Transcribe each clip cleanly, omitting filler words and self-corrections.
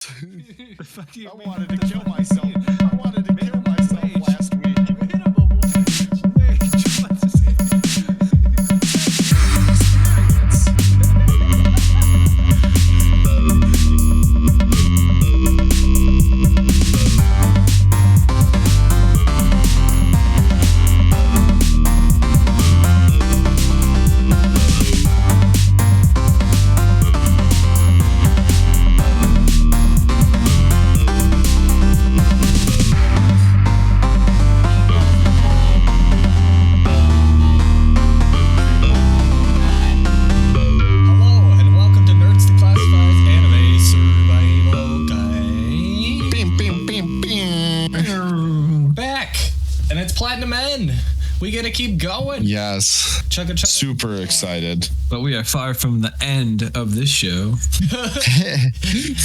The fuck do you I mean? wanted to kill myself. I wanted to kill myself last week. Wait, what's this? Hello, and welcome to Nerds Declassified Anime Survival Guide. Bing, bing, bing, bing. Back, and it's Platinum N. We gotta keep going. Yes. Chugga chugga. Super excited. But we are far from the end of this show.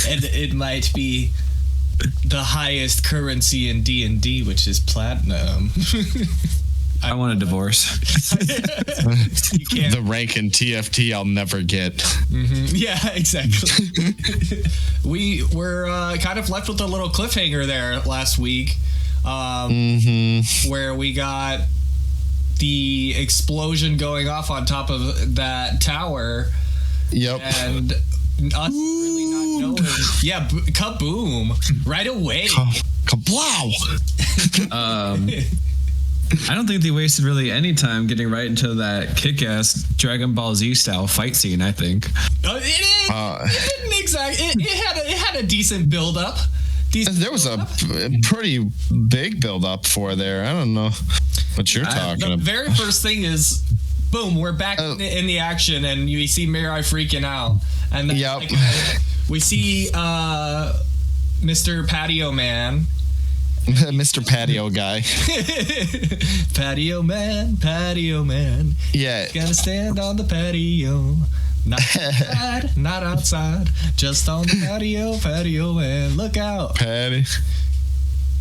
And it might be the highest currency in D&D, which is platinum. I want a divorce. You can't. The rank in TFT I'll never get. Yeah, exactly. We were kind of left with a little cliffhanger there last week, where we got the explosion going off on top of that tower, Yep. and us really not knowing. Yeah, kaboom! Right away. Kablow! I don't think they wasted really any time getting right into that kick-ass Dragon Ball Z style fight scene. I think. It didn't exactly. It had a decent build up. There was a pretty big build up for there. I don't know what you're talking The about. very first thing is, boom, we're back in the action, and you see Mirai freaking out, and then Yep. we see Mr. Patio Man. Mr. Patio guy. Patio man. Yeah. Gotta stand on the patio. Not outside, not outside. Just on the patio man. Look out. Patty.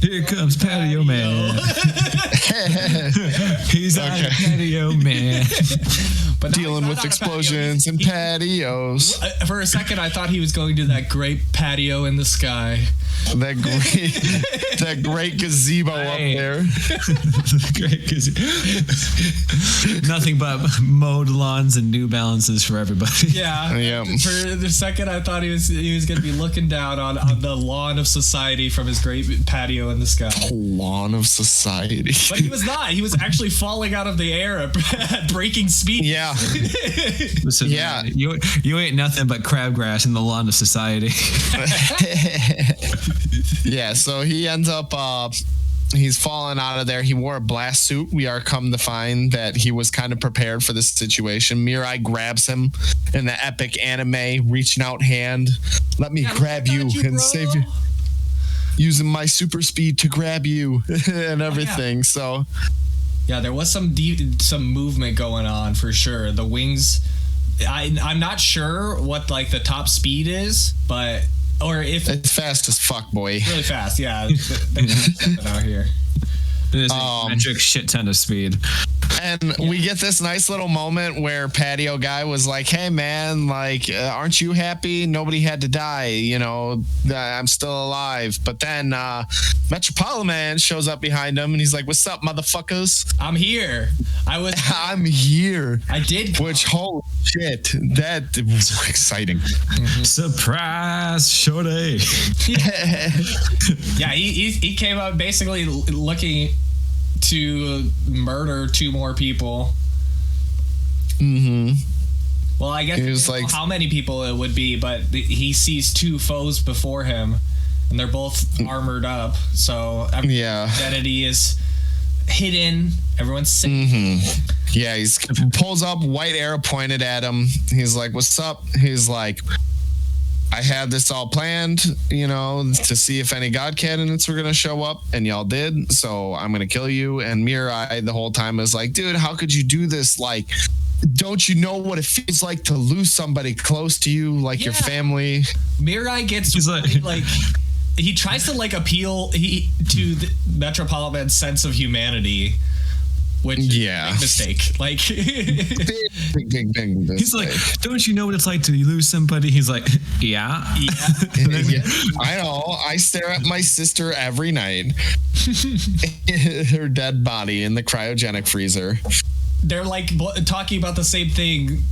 Here comes Patio Man. He's on Okay. Patio Man. But now Dealing he's with not on a explosions patio. and patios. For a second, I thought he was going to that great patio in the sky. That great gazebo up Hey. there. Great, 'cause nothing but mowed lawns and New Balances for everybody. Yeah. Yeah. For the second, I thought he was going to be looking down on the lawn of society from his great patio in the sky. Lawn of society. But he was not. He was actually falling out of the air at breaking speed. Yeah. Listen, Yeah. man, you ain't nothing but crabgrass in the lawn of society. Yeah, so he ends up he's falling out of there. He wore a blast suit. We are come to find that he was kind of prepared for this situation. Mirai grabs him in the epic anime reaching out hand. Let me Yeah, grab I you got and bro. save you. Using my super speed to grab you and everything. So Yeah, there was some movement going on for sure. The wings, I'm not sure what like the top speed is, but or if it's fast as fuck, boy. really fast. Yeah, something out here. There's a metric shit ton of speed. And we get this nice little moment where Patio guy was like, hey man, like, aren't you happy? Nobody had to die, you know, I'm still alive. But then Metropolitan Man shows up behind him and he's like, what's up, motherfuckers? I'm here. I'm here. I did. Which, holy shit, that was exciting. Surprise, shorty. Yeah, he came out basically looking to murder two more people. Well, I guess He was I don't know like- how many people it would be, but he sees two foes before him, and they're both armored up. So Yeah. identity is hidden. Everyone's safe. Yeah, he pulls up, white arrow pointed at him. He's like, what's up? He's like, I had this all planned, you know, to see if any god candidates were going to show up, and y'all did, so I'm going to kill you. And Mirai the whole time is like, dude, how could you do this? Like, don't you know what it feels like to lose somebody close to you, like your Yeah. family? Mirai gets He's really, like- he tries to like appeal to the Metropolitan's sense of humanity. which Yeah. big mistake. Like, big mistake. He's like, don't you know what it's like to lose somebody? He's like, yeah. Yeah, I know. I stare at my sister every night. Her dead body in the cryogenic freezer. They're like talking about the same thing,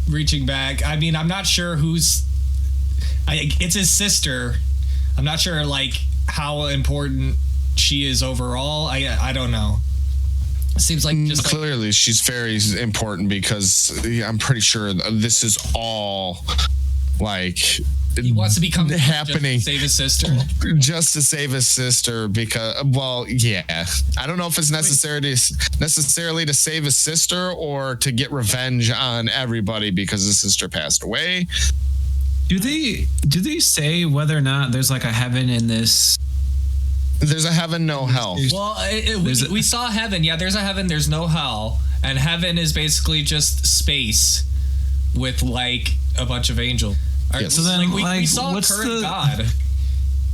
reaching back. I mean, I'm not sure who's. It's his sister. I'm not sure like how important she is overall. I don't know. Seems like just clearly she's very important because I'm pretty sure this is all like he wants to become happening just to save his sister. Because yeah, I don't know if it's necessarily to save his sister or to get revenge on everybody because his sister passed away. Do they say whether or not there's like a heaven in this? There's a heaven, no hell. Well, we saw heaven. Yeah, there's a heaven. There's no hell, and heaven is basically just space with like a bunch of angels. Yeah, so then, we saw what's current God.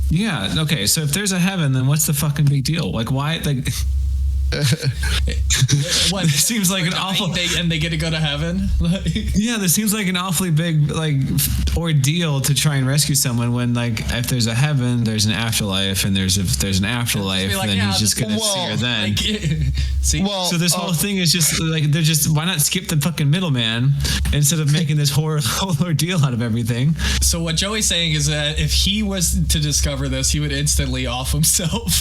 Yeah. Okay. So if there's a heaven, then what's the fucking big deal? Like, why? Like, What, it seems like an awful and they get to go to heaven. Yeah, this seems like an awfully big like ordeal to try and rescue someone when like if there's a heaven, there's an afterlife, and there's an afterlife, like, then he's just gonna see her then. Like, see, so this whole thing is just like they're just why not skip the fucking middleman instead of making this whole ordeal out of everything. So what Joey's saying is that if he was to discover this, he would instantly off himself.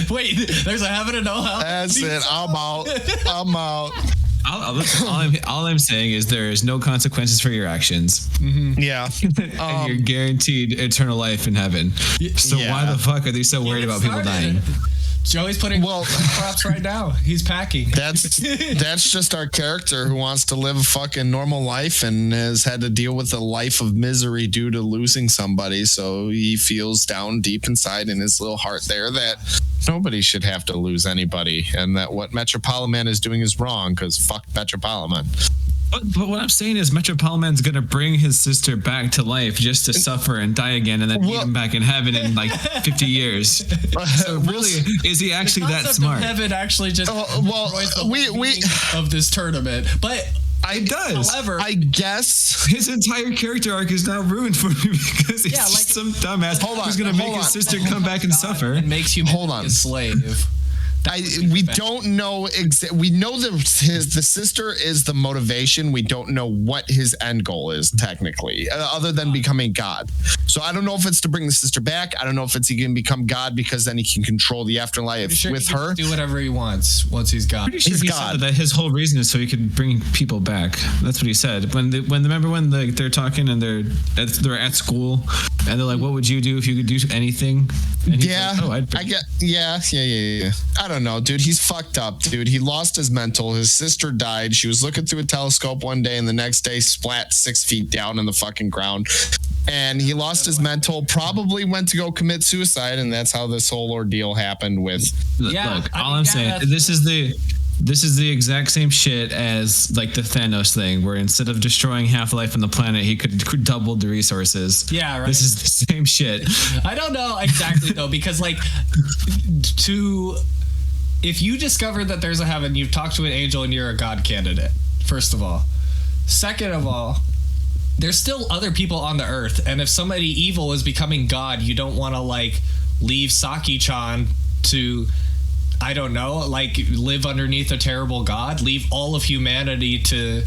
Wait, there's a heaven and no hell. That's it. I'm out. All I'm saying is there is no consequences for your actions. Mm-hmm. Yeah. And you're guaranteed eternal life in heaven. So why the fuck are they so worried about people dying? Joey's putting props right now. He's packing. That's just our character who wants to live a fucking normal life and has had to deal with a life of misery due to losing somebody. So he feels down deep inside in his little heart there that nobody should have to lose anybody, and that what Metropolitan is doing is wrong because fuck Metropolitan. But what I'm saying is Metropolitan's going to bring his sister back to life just to suffer and die again and then meet him back in heaven in like 50 years. So really, is he actually that smart? Heaven actually just we of this tournament. But it does. However, I guess his entire character arc is now ruined for me because he's just some dumbass who's going to make his sister come back and suffer. And makes you a slave. We don't know we know the sister is the motivation. We don't know what his end goal is technically, other than becoming God. So I don't know if it's to bring the sister back. I don't know if it's he can become God because then he can control the afterlife with her. Do whatever he wants once he's God. Pretty sure he said that his whole reason is so he could bring people back. That's what he said. Remember when they're talking and they're at school and they're like, "What would you do if you could do anything?" And yeah, like, yeah. I don't know, dude. He's fucked up, dude. He lost his mental. His sister died. She was looking through a telescope one day, and the next day splat 6 feet down in the fucking ground. And he lost his mental. Probably went to go commit suicide, and that's how this whole ordeal happened. With I'm saying this is the exact same shit as like the Thanos thing, where instead of destroying half-life on the planet, he could double the resources. Yeah, right. This is the same shit. I don't know exactly though, because like if you discover that there's a heaven, you've talked to an angel and you're a God candidate, first of all. Second of all, there's still other people on the earth, and if somebody evil is becoming God, you don't want to like leave Saki-chan to, I don't know, like live underneath a terrible God, leave all of humanity to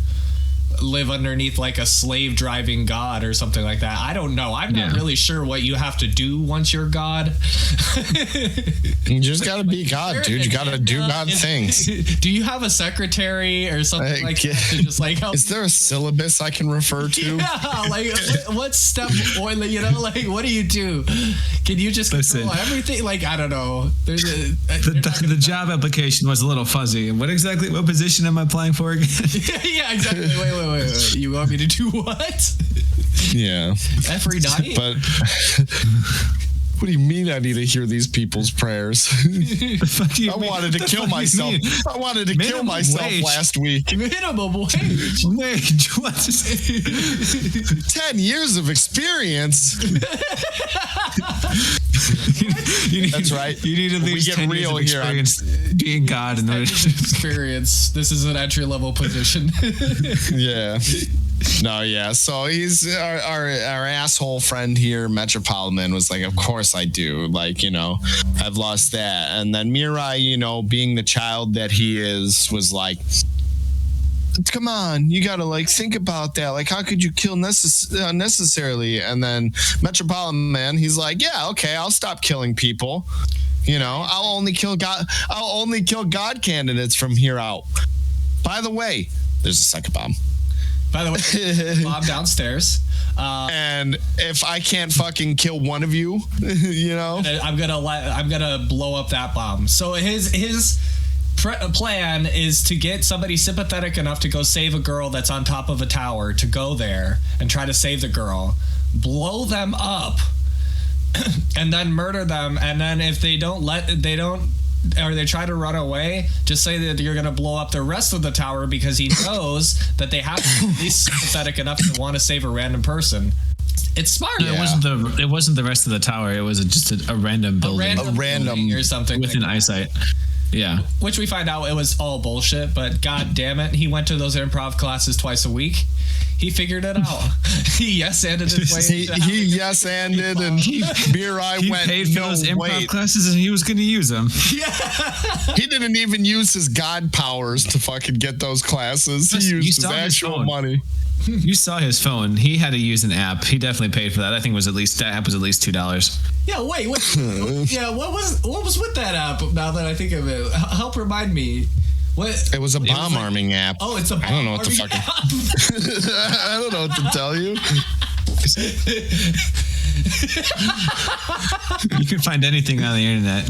live underneath like a slave driving God or something like that. I don't know. I'm not really sure what you have to do once you're God. You just gotta be God, dude. You gotta do God things. Do you have a secretary or something like that to just like help? Is there a syllabus I can refer to? Yeah, like what's step one? You know, like what do you do? Can you just control everything? Like I don't know. There's the job application was a little fuzzy. What position am I applying for again? Yeah, exactly. Wait. You want me to do what? Yeah. Every night? But what do you mean I need to hear these people's prayers? I wanted to kill myself. I wanted to kill myself last week. Minimum wage. What? 10 years of experience. That's right. You need at We least get 10 years real of here on- experience being God in order to. Experience. This is an entry level position. Yeah. No, yeah. So he's our asshole friend here, Metropolitan, was like, of course I do. Like, you know, I've lost that. And then Mirai, you know, being the child that he is, was like, come on, you gotta like think about that. Like, how could you kill unnecessarily? And then Metropolitan Man, he's like, yeah, okay, I'll stop killing people. You know, I'll only kill God candidates from here out. By the way, there's a second bomb. By the way, Bob downstairs. And if I can't fucking kill one of you, you know, I'm gonna blow up that bomb. So his plan is to get somebody sympathetic enough to go save a girl that's on top of a tower, to go there and try to save the girl, blow them up, and then murder them. And then if they try to run away, just say that you're going to blow up the rest of the tower, because he knows that they have to be at least sympathetic enough to want to save a random person. It's smart. No, it wasn't the rest of the tower. It was just a random building. A random building or something within eyesight. Yeah. Which we find out it was all bullshit, but god damn it, he went to those improv classes twice a week. He figured it out. He yes-anded his way. He yes-anded, and Mirai went, paid for those improv classes, and he was going to use them. Yeah. He didn't even use his god powers to fucking get those classes. He used his actual money. You saw his phone. He had to use an app. He definitely paid for that. I think that app was at least $2. Yeah, wait. Yeah, what was with that app? Now that I think of it, help remind me. What? It was a bomb arming app. Oh, it's a bomb I don't know what to arming fucking. I don't know what to tell you. You can find anything on the internet.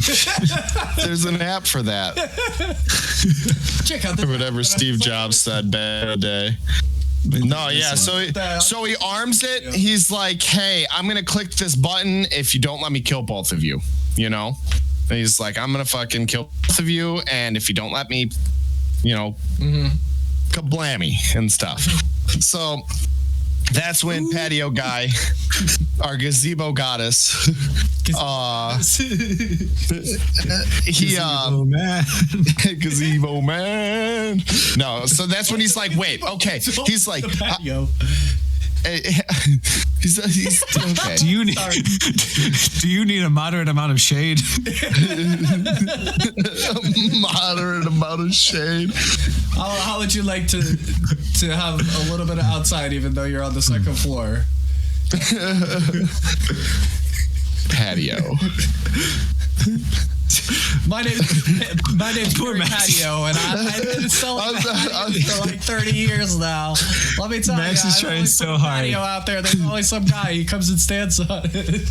There's an app for that. Check out whatever Steve Jobs said back in the day. No, yeah. So he arms it. He's like, "Hey, I'm gonna click this button if you don't let me kill both of you." You know, and he's like, "I'm gonna fucking kill both of you, and if you don't let me, you know, kablammy and stuff." So that's when Patio Guy, our gazebo goddess, Gazebo man. Gazebo man. No, so that's when he's like, wait, okay. He's like, patio. He's okay. Do you need a moderate amount of shade? Moderate amount of shade. How would you like to have a little bit of outside, even though you're on the second floor? Patio. My name's Poor Patio, and I've been selling patios for like 30 years now. Let me tell Max you, is trying so hard. Patio out there, there's always some guy who comes and stands on it.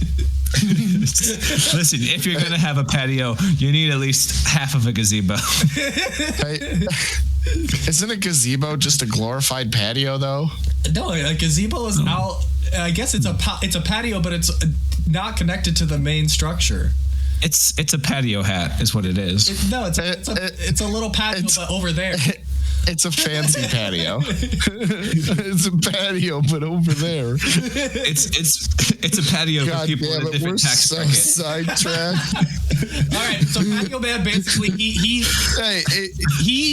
Listen, if you're gonna have a patio, you need at least half of a gazebo. Isn't a gazebo just a glorified patio, though? No, a gazebo is out. I guess it's a patio, but it's not connected to the main structure. It's a patio hat, is what it is. It's a little patio, but over there. It's a fancy patio. It's a patio, but over there. It's a patio for people in a different tax bracket. Sidetracked. All right, so Patio Man basically he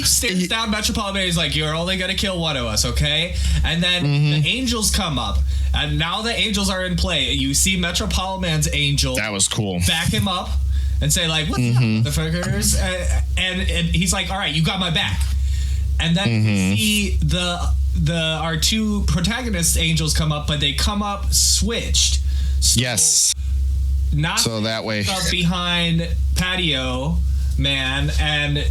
stares down Metropolitan Man. He's like, "You're only gonna kill one of us, okay?" And then the angels come up, and now the angels are in play. You see Metropolitan Man's angel. That was cool. Back him up and say like, "What's up, motherfuckers?" And he's like, "All right, you got my back." And then we see our two protagonist angels come up, but they come up switched. So yes. Not so that way up behind Patio Man, and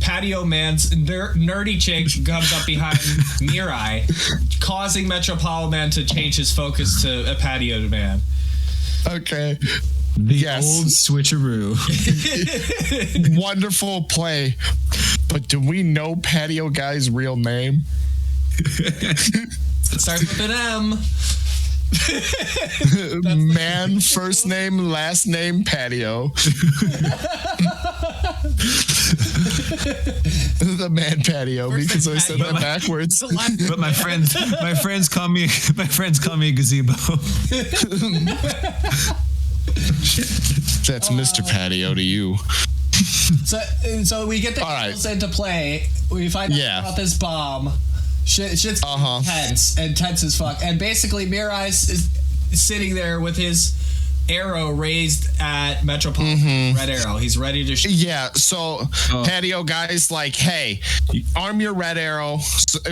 Patio Man's nerdy chick comes up behind Mirai, causing Metropolitan Man to change his focus to a Patio Man. Okay. The old switcheroo. Wonderful play. But do we know Patio Guy's real name? It starts with an M. Man, first name, last name, Patio. The man patio, because I said that backwards. But my friends call me gazebo. That's Mr. Patio to you. So we get the angels into play. We find out about this bomb. Shit's tense as fuck. And basically, Mirai is sitting there with his arrow raised at Metropolitan, red arrow. He's ready to shoot. Yeah, so Patio guy's like, hey, arm your red arrow,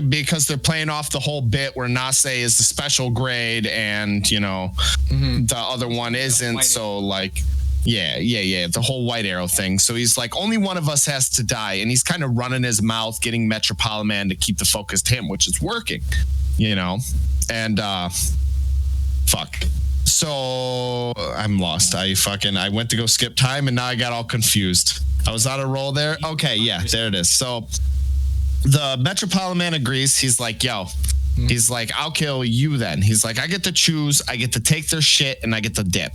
because they're playing off the whole bit where Nase is the special grade and, the other one isn't. So, like, the whole white arrow thing. So he's like, only one of us has to die. And he's kind of running his mouth, getting Metropolitan to keep the focus to him, which is working, And, fuck. So I'm lost. I went to go skip time and now I got all confused. I was on a roll there. Okay, yeah, there it is. So the Metropolitan agrees. He's like, he's like, I'll kill you then. He's like, I get to choose. I get to take their shit and I get to dip.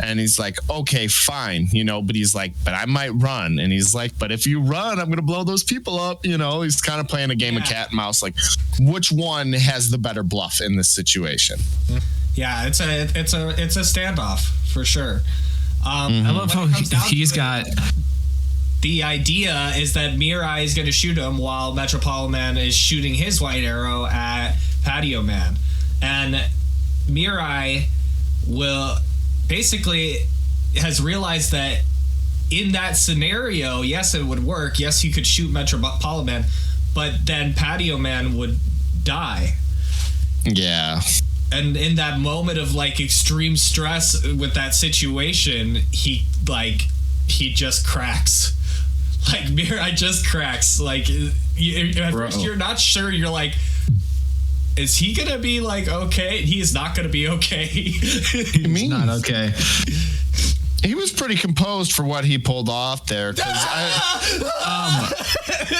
And he's like, okay, fine, but he's like, but I might run. And he's like, but if you run, I'm going to blow those people up. He's kind of playing a game of cat and mouse. Like, which one has the better bluff in this situation? Yeah, it's a standoff for sure. I love how he's got. The idea is that Mirai is going to shoot him while Metropolitan is shooting his white arrow at Patio Man, and Mirai has realized that in that scenario, yes, it would work. Yes, you could shoot Metropolitan, but then Patio Man would die. Yeah. And in that moment of like extreme stress with that situation, he just cracks. Like Mirai just cracks. Like at first you're not sure. You're like, is he gonna be like okay? He is not gonna be okay. He's not okay. He was pretty composed for what he pulled off there.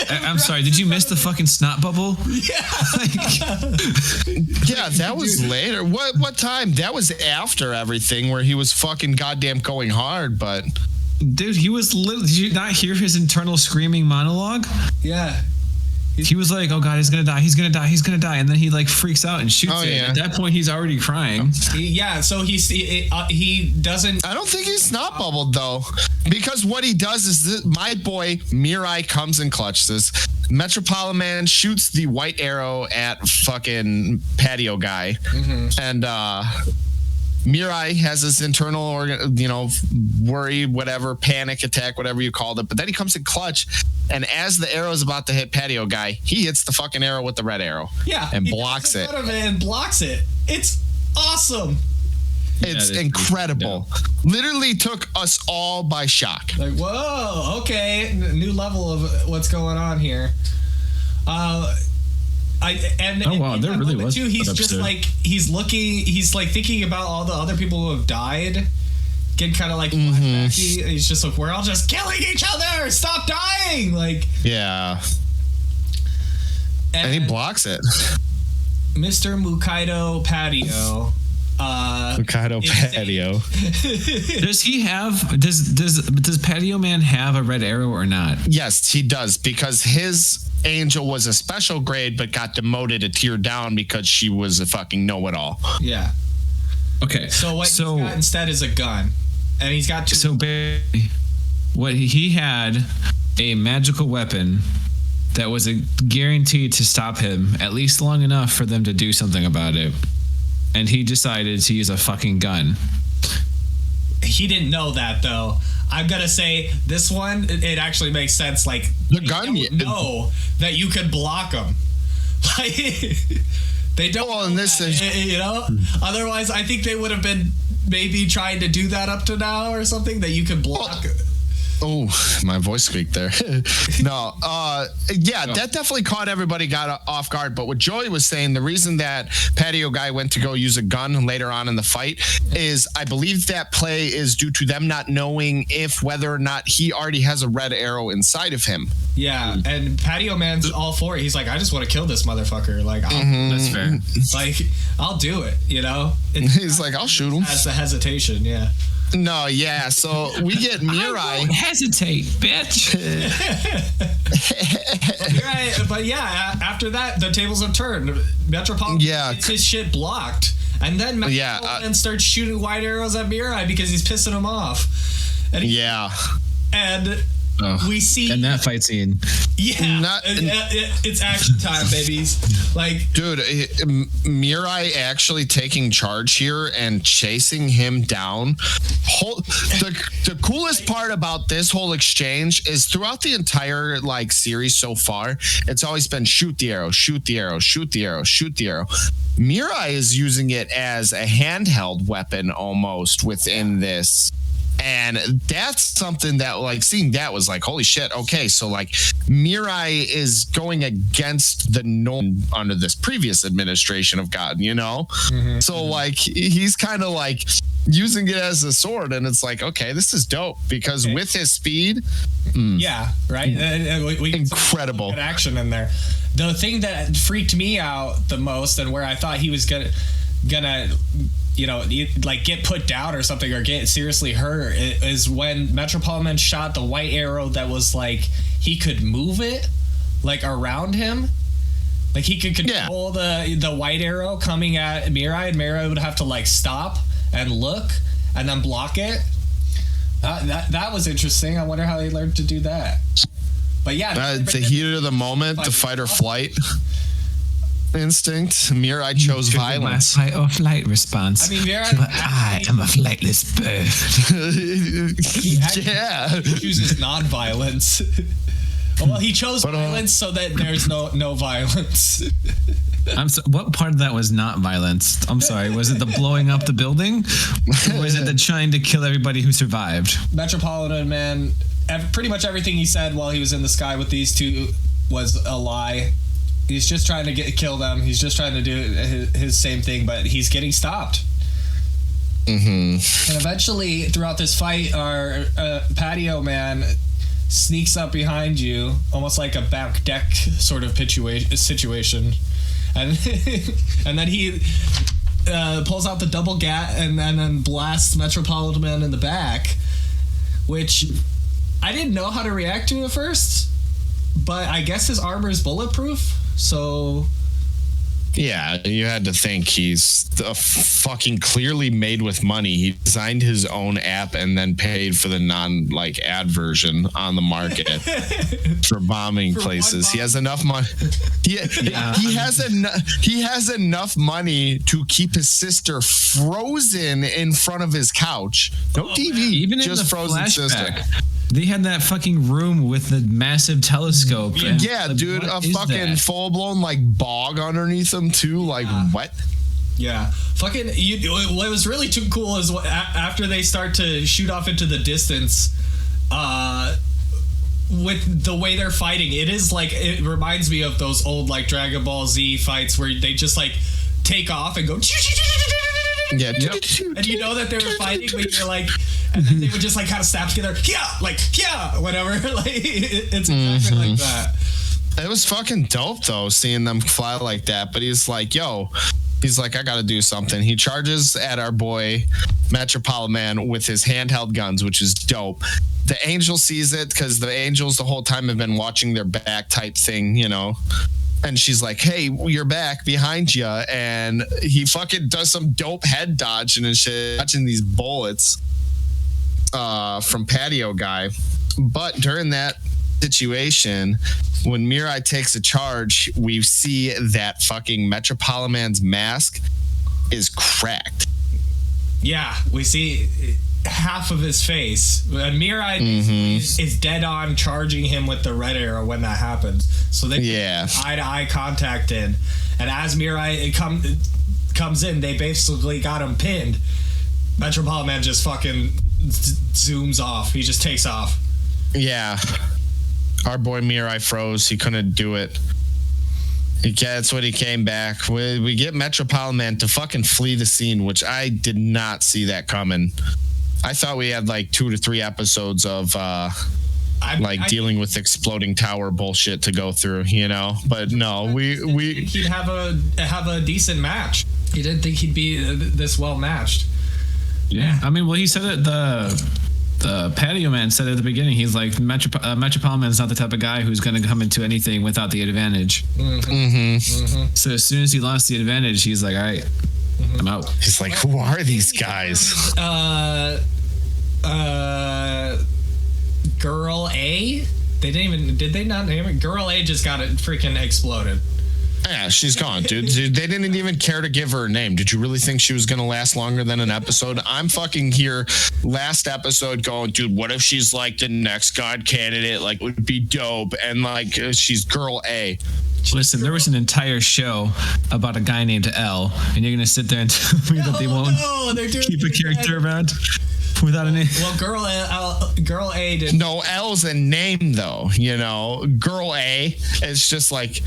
I'm sorry. Did you miss the fucking snot bubble? Yeah. Yeah, that was later. What time? That was after everything, where he was fucking goddamn going hard. But dude, he was. Did you not hear his internal screaming monologue? Yeah. He was like, "Oh God, he's gonna die! He's gonna die! He's gonna die!" And then he like freaks out and shoots it. Yeah. At that point, he's already crying. So he doesn't. I don't think he's snot bubbled though, because what he does is this, my boy Mirai comes and clutches. Metropolitan shoots the white arrow at fucking Patio guy, and Mirai has this internal, worry, whatever, panic attack, whatever you called it. But then he comes in clutch, and as the arrow is about to hit Patio guy, he hits the fucking arrow with the red arrow. Yeah, and blocks it. And blocks it. It's awesome. It's incredible. Literally took us all by shock. Like, whoa, okay, new level of what's going on here. There really was. Too, he's just like he's thinking about all the other people who have died, getting kind of like flashbacky. He's just like, we're all just killing each other. Stop dying. Like, yeah. And he blocks it. Mr. Mukaido Patio. Mukaido Patio. Does Patio Man have a red arrow or not? Yes, he does, because his angel was a special grade but got demoted a tier down because she was a fucking know-it-all. Yeah. Okay. So what he's got instead is a gun. And he's got two. So what he had a magical weapon that was guaranteed to stop him at least long enough for them to do something about it. And he decided to use a fucking gun. He didn't know that, though. I'm gonna say this one. It actually makes sense. Like the gun, know that you could block them. Like they don't. Well, in this, Otherwise, I think they would have been maybe trying to do that up to now or something, that you could block. Oh, my voice squeaked there. No, that definitely caught everybody, got off guard. But what Joey was saying, the reason that Patio guy went to go use a gun later on in the fight is, I believe that play is due to them not knowing whether or not he already has a red arrow inside of him. Yeah, and Patio Man's all for it. He's like, I just want to kill this motherfucker. Like, that's fair. Like, I'll do it. He's like, I'll shoot him. That's the hesitation. Yeah. No, yeah. So we get Mirai. Hesitate, bitch. But yeah, after that, the tables have turned. Metropolitan gets his shit blocked. And then Metropolitan starts shooting white arrows at Mirai because he's pissing him off. And we see... And that fight scene. Yeah. It's action time, babies. Like... Dude, Mirai actually taking charge here and chasing him down. The coolest part about this whole exchange is throughout the entire like series so far, it's always been shoot the arrow, shoot the arrow, shoot the arrow, shoot the arrow. Mirai is using it as a handheld weapon almost within this. And that's something that, like, seeing that was like, holy shit, okay, so like Mirai is going against the norm under this previous administration of God, you know? So like he's kind of like using it as a sword, and it's like, okay, this is dope because with his speed, we incredible good action in there. The thing that freaked me out the most, and where I thought he was gonna you know, like get put down or something or get seriously hurt, is when Metropolitan shot the white arrow that was like he could move it like around him. Like he could control the white arrow coming at Mirai, and Mirai would have to like stop and look and then block it. That was interesting. I wonder how they learned to do that. But yeah, the heat of the moment, the fight or flight instinct. Mirai chose violence. Fight or flight response. I mean, Mirai, I am a flightless bird. He chooses non-violence. Well, he chose violence so that there's no violence. What part of that was not violence? I'm sorry. Was it the blowing up the building, or was it the trying to kill everybody who survived? Metropolitan Man, pretty much everything he said while he was in the sky with these two was a lie. He's just trying to kill them. He's just trying to do his same thing, but he's getting stopped. And eventually, throughout this fight, our patio man sneaks up behind you, almost like a back deck sort of situation, and and then he pulls out the double gat and then blasts Metropolitan Man in the back, which I didn't know how to react to at first, but I guess his armor is bulletproof. So yeah, you had to think he's fucking clearly made with money. He designed his own app and then paid for the ad version on the market for bombing places. He has enough money. He has enough money to keep his sister frozen in front of his couch. No TV, even just in the frozen flashback. sister. They had that fucking room with the massive telescope. Yeah, dude, a fucking full-blown like bog underneath them too. Like what? Yeah, fucking. What was really too cool is after they start to shoot off into the distance, with the way they're fighting, it reminds me of those old like Dragon Ball Z fights where they just like take off and go. Yeah, and you know that they were fighting, but you're like, and then they would just like kind of snap together, whatever. Like it's exactly like that. It was fucking dope though, seeing them fly like that. But he's like, I gotta do something. He charges at our boy Metropolitan Man with his handheld guns, which is dope. The angel sees it because the angels the whole time have been watching their back type thing, you know. And she's like, hey, you're back behind you. And he fucking does some dope head dodging and shit, dodging these bullets from Patio Guy. But during that situation, when Mirai takes a charge, we see that fucking Metropolitan Man's mask is cracked. Yeah, we see half of his face. And Mirai is dead on charging him with the red arrow when that happens. So they put eye-to-eye contact in. And as Mirai comes in, they basically got him pinned. Metropolitan Man just fucking zooms off. He just takes off. Yeah. Our boy Mirai froze. He couldn't do it. That's what he came back. We get Metropolitan Man to fucking flee the scene, which I did not see that coming. I thought we had like 2 to 3 episodes of dealing with exploding tower bullshit to go through, you know. But no, he'd have a decent match. He didn't think he'd be this well matched. Yeah. I mean, well, he said it, the patio man said at the beginning, he's like, Metropolitan Man's not the type of guy who's going to come into anything without the advantage. So as soon as he lost the advantage, he's like, all right, I'm out. He's like, who are these guys? Girl A? Did they not name it? Girl A just got it freaking exploded. Yeah, she's gone, dude. They didn't even care to give her a name. Did you really think she was going to last longer than an episode? I'm fucking here last episode going, dude, what if she's like the next God candidate? Like, it would be dope. And like, she's girl A. Listen, there was an entire show about a guy named L, and you're going to sit there and tell me that they won't keep a character around without a name? Well, Girl A did. No, L's a name, though, you know? Girl A, it's just like...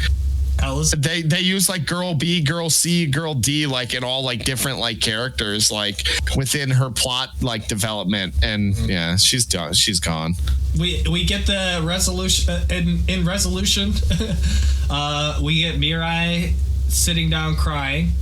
They use like girl B, girl C, girl D, like in all like different like characters like within her plot like development, and yeah, she's done. She's gone. We get the resolution in resolution. We get Mirai sitting down crying.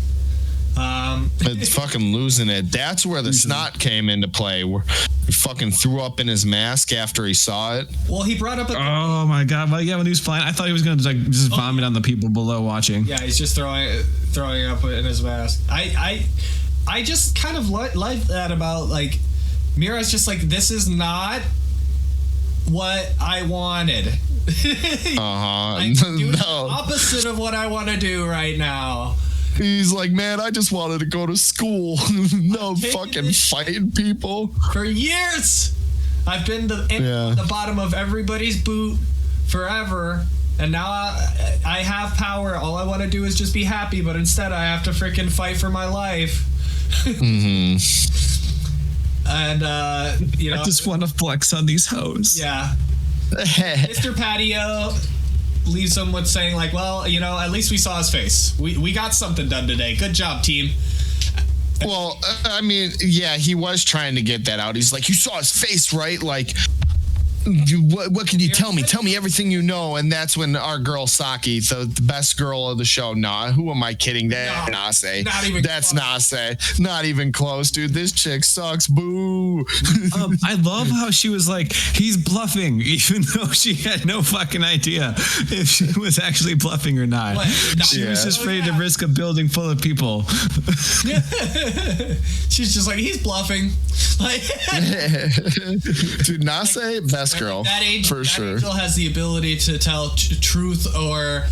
It's fucking losing it. That's where the snot came into play. Where he fucking threw up in his mask after he saw it. Well, he brought up oh my god! Well, yeah, when he was flying, I thought he was gonna like just vomit on the people below watching. Yeah, he's just throwing up in his mask. I just kind of like that about like Mira's just like, this is not what I wanted. I'm doing the opposite of what I want to do right now. He's like, man, I just wanted to go to school. No fucking fighting people. For years, I've been the bottom of everybody's boot forever, and now I have power. All I want to do is just be happy, but instead I have to freaking fight for my life. And, you know. I just want to flex on these hoes. Yeah. Mr. Patio leaves him with saying like, well, you know, at least we saw his face. We got something done today. Good job, team. Well, I mean, yeah, he was trying to get that out. He's like, you saw his face, right? Like, what can you tell me? Tell me everything you know. And that's when our girl Saki, the best girl of the show, who am I kidding? That's Nase. That's Nase. Not even close, dude. This chick sucks. Boo. I love how she was like, he's bluffing, even though she had no fucking idea if she was actually bluffing or not. She was just ready to risk a building full of people. She's just like, he's bluffing. Like, dude, Nase, best girl, for sure. Angel has the ability to tell truth or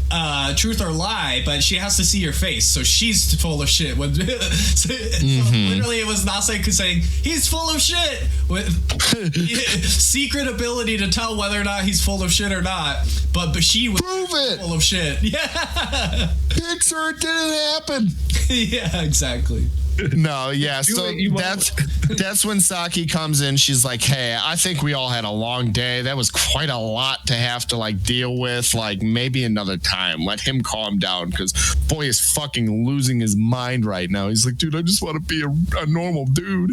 lie, but she has to see your face, so she's full of shit. So literally, it was Nase saying he's full of shit with secret ability to tell whether or not he's full of shit or not. But she was full of shit. Yeah, Pixar, it didn't happen. Yeah, exactly. No, yeah. So that's when Saki comes in. She's like, hey, I think we all had a long day. That was quite a lot to have to like deal with. Like, maybe another time. Let him calm down, because boy is fucking losing his mind right now. He's like, dude, I just want to be a normal dude.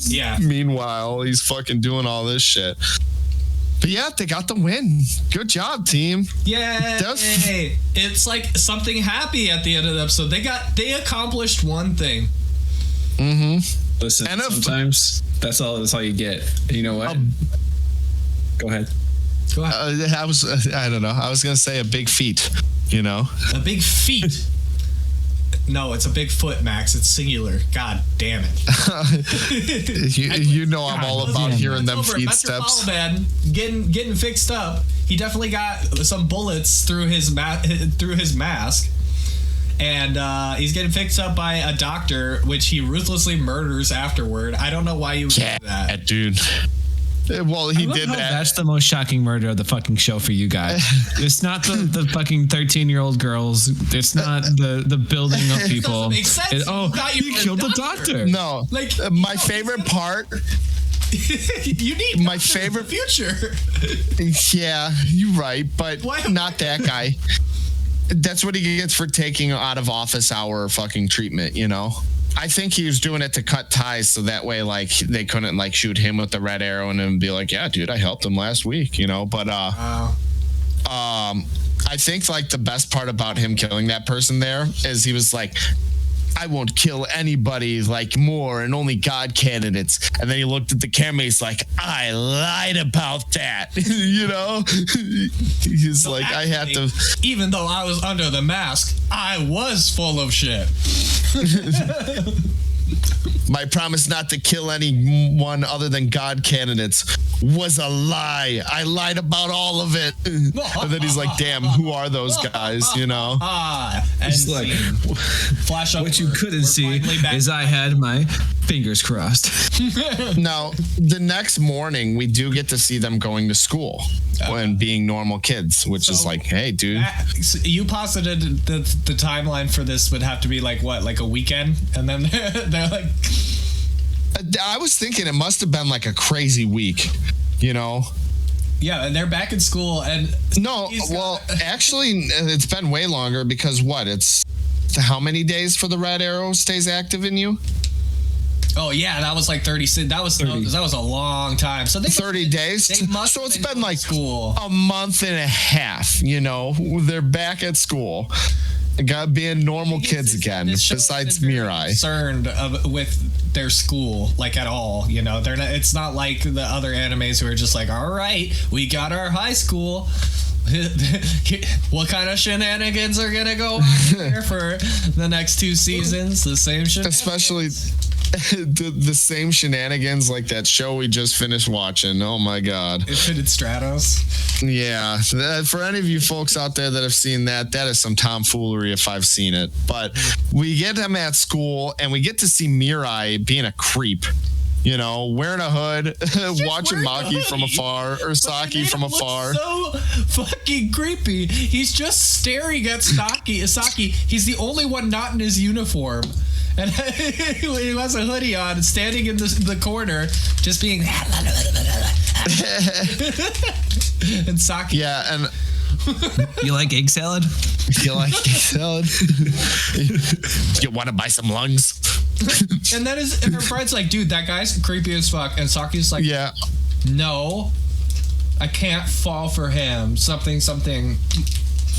Yeah. Meanwhile, he's fucking doing all this shit. But yeah, they got the win. Good job, team. Yay! It's like something happy at the end of the episode. They accomplished one thing. Listen, sometimes that's all you get. You know what? Go ahead. I don't know. I was gonna say a big feat. You know, a big feat. No, it's a big foot, Max. It's singular. God damn it. you know I'm all about hearing them feet steps. Man, getting fixed up. He definitely got some bullets through his mask. And he's getting fixed up by a doctor, which he ruthlessly murders afterward. I don't know why you would do that. Dude. Well, he did that. That's the most shocking murder of the fucking show for you guys. It's not the fucking 13-year-old girls. It's not the building of people. It doesn't make sense. He killed the doctor. No, like my favorite part. You need my favorite future. Yeah, you're right, but not that guy. That's what he gets for taking out of office hour fucking treatment, you know? I think he was doing it to cut ties so that way, like, they couldn't, like, shoot him with the red arrow and then be like, yeah, dude, I helped him last week, you know? But, I think, like, the best part about him killing that person there is he was like, I won't kill anybody like more and only God candidates. And then he looked at the camera. He's like, I lied about that. You know, he's so like, actually, I have to. Even though I was under the mask, I was full of shit. My promise not to kill anyone other than God candidates was a lie. I lied about all of it. And then he's like, damn, who are those guys, you know? It's like, flash up. What you couldn't see is I had my fingers crossed. Now, the next morning, we do get to see them going to school and being normal kids, which is like, hey, dude. You posited the timeline for this would have to be like, what, like a weekend? And then they're like... I was thinking it must have been like a crazy week, you know? Yeah, and they're back in school and... No, well, actually, it's been way longer because what? It's how many days for the red arrow stays active in you? Oh, yeah, that was like 30. That was a long time. So 30 days? So it's been like school. A month and a half, you know? They're back at school. Being normal kids again, besides Mirai. Concerned with their school, like at all, you know. They're not. It's not like the other animes who are just like, all right, we got our high school. What kind of shenanigans are gonna go on here for the next 2 seasons? The same shenanigans. Especially the same shenanigans like that show we just finished watching. Oh my god. Infinite Stratos. Yeah. For any of you folks out there that have seen that is some tomfoolery if I've seen it. But we get them at school and we get to see Mirai being a creep. You know, wearing a hood, watching Maki from afar, or Saki from afar. So fucking creepy. He's just staring at Saki. He's the only one not in his uniform. And he has a hoodie on, standing in the corner, just being... and Saki... Yeah, and... You like egg salad? You like egg salad? You want to buy some lungs? And then her friend's like, dude, that guy's creepy as fuck. And Saki's like, yeah, no, I can't fall for him. Something.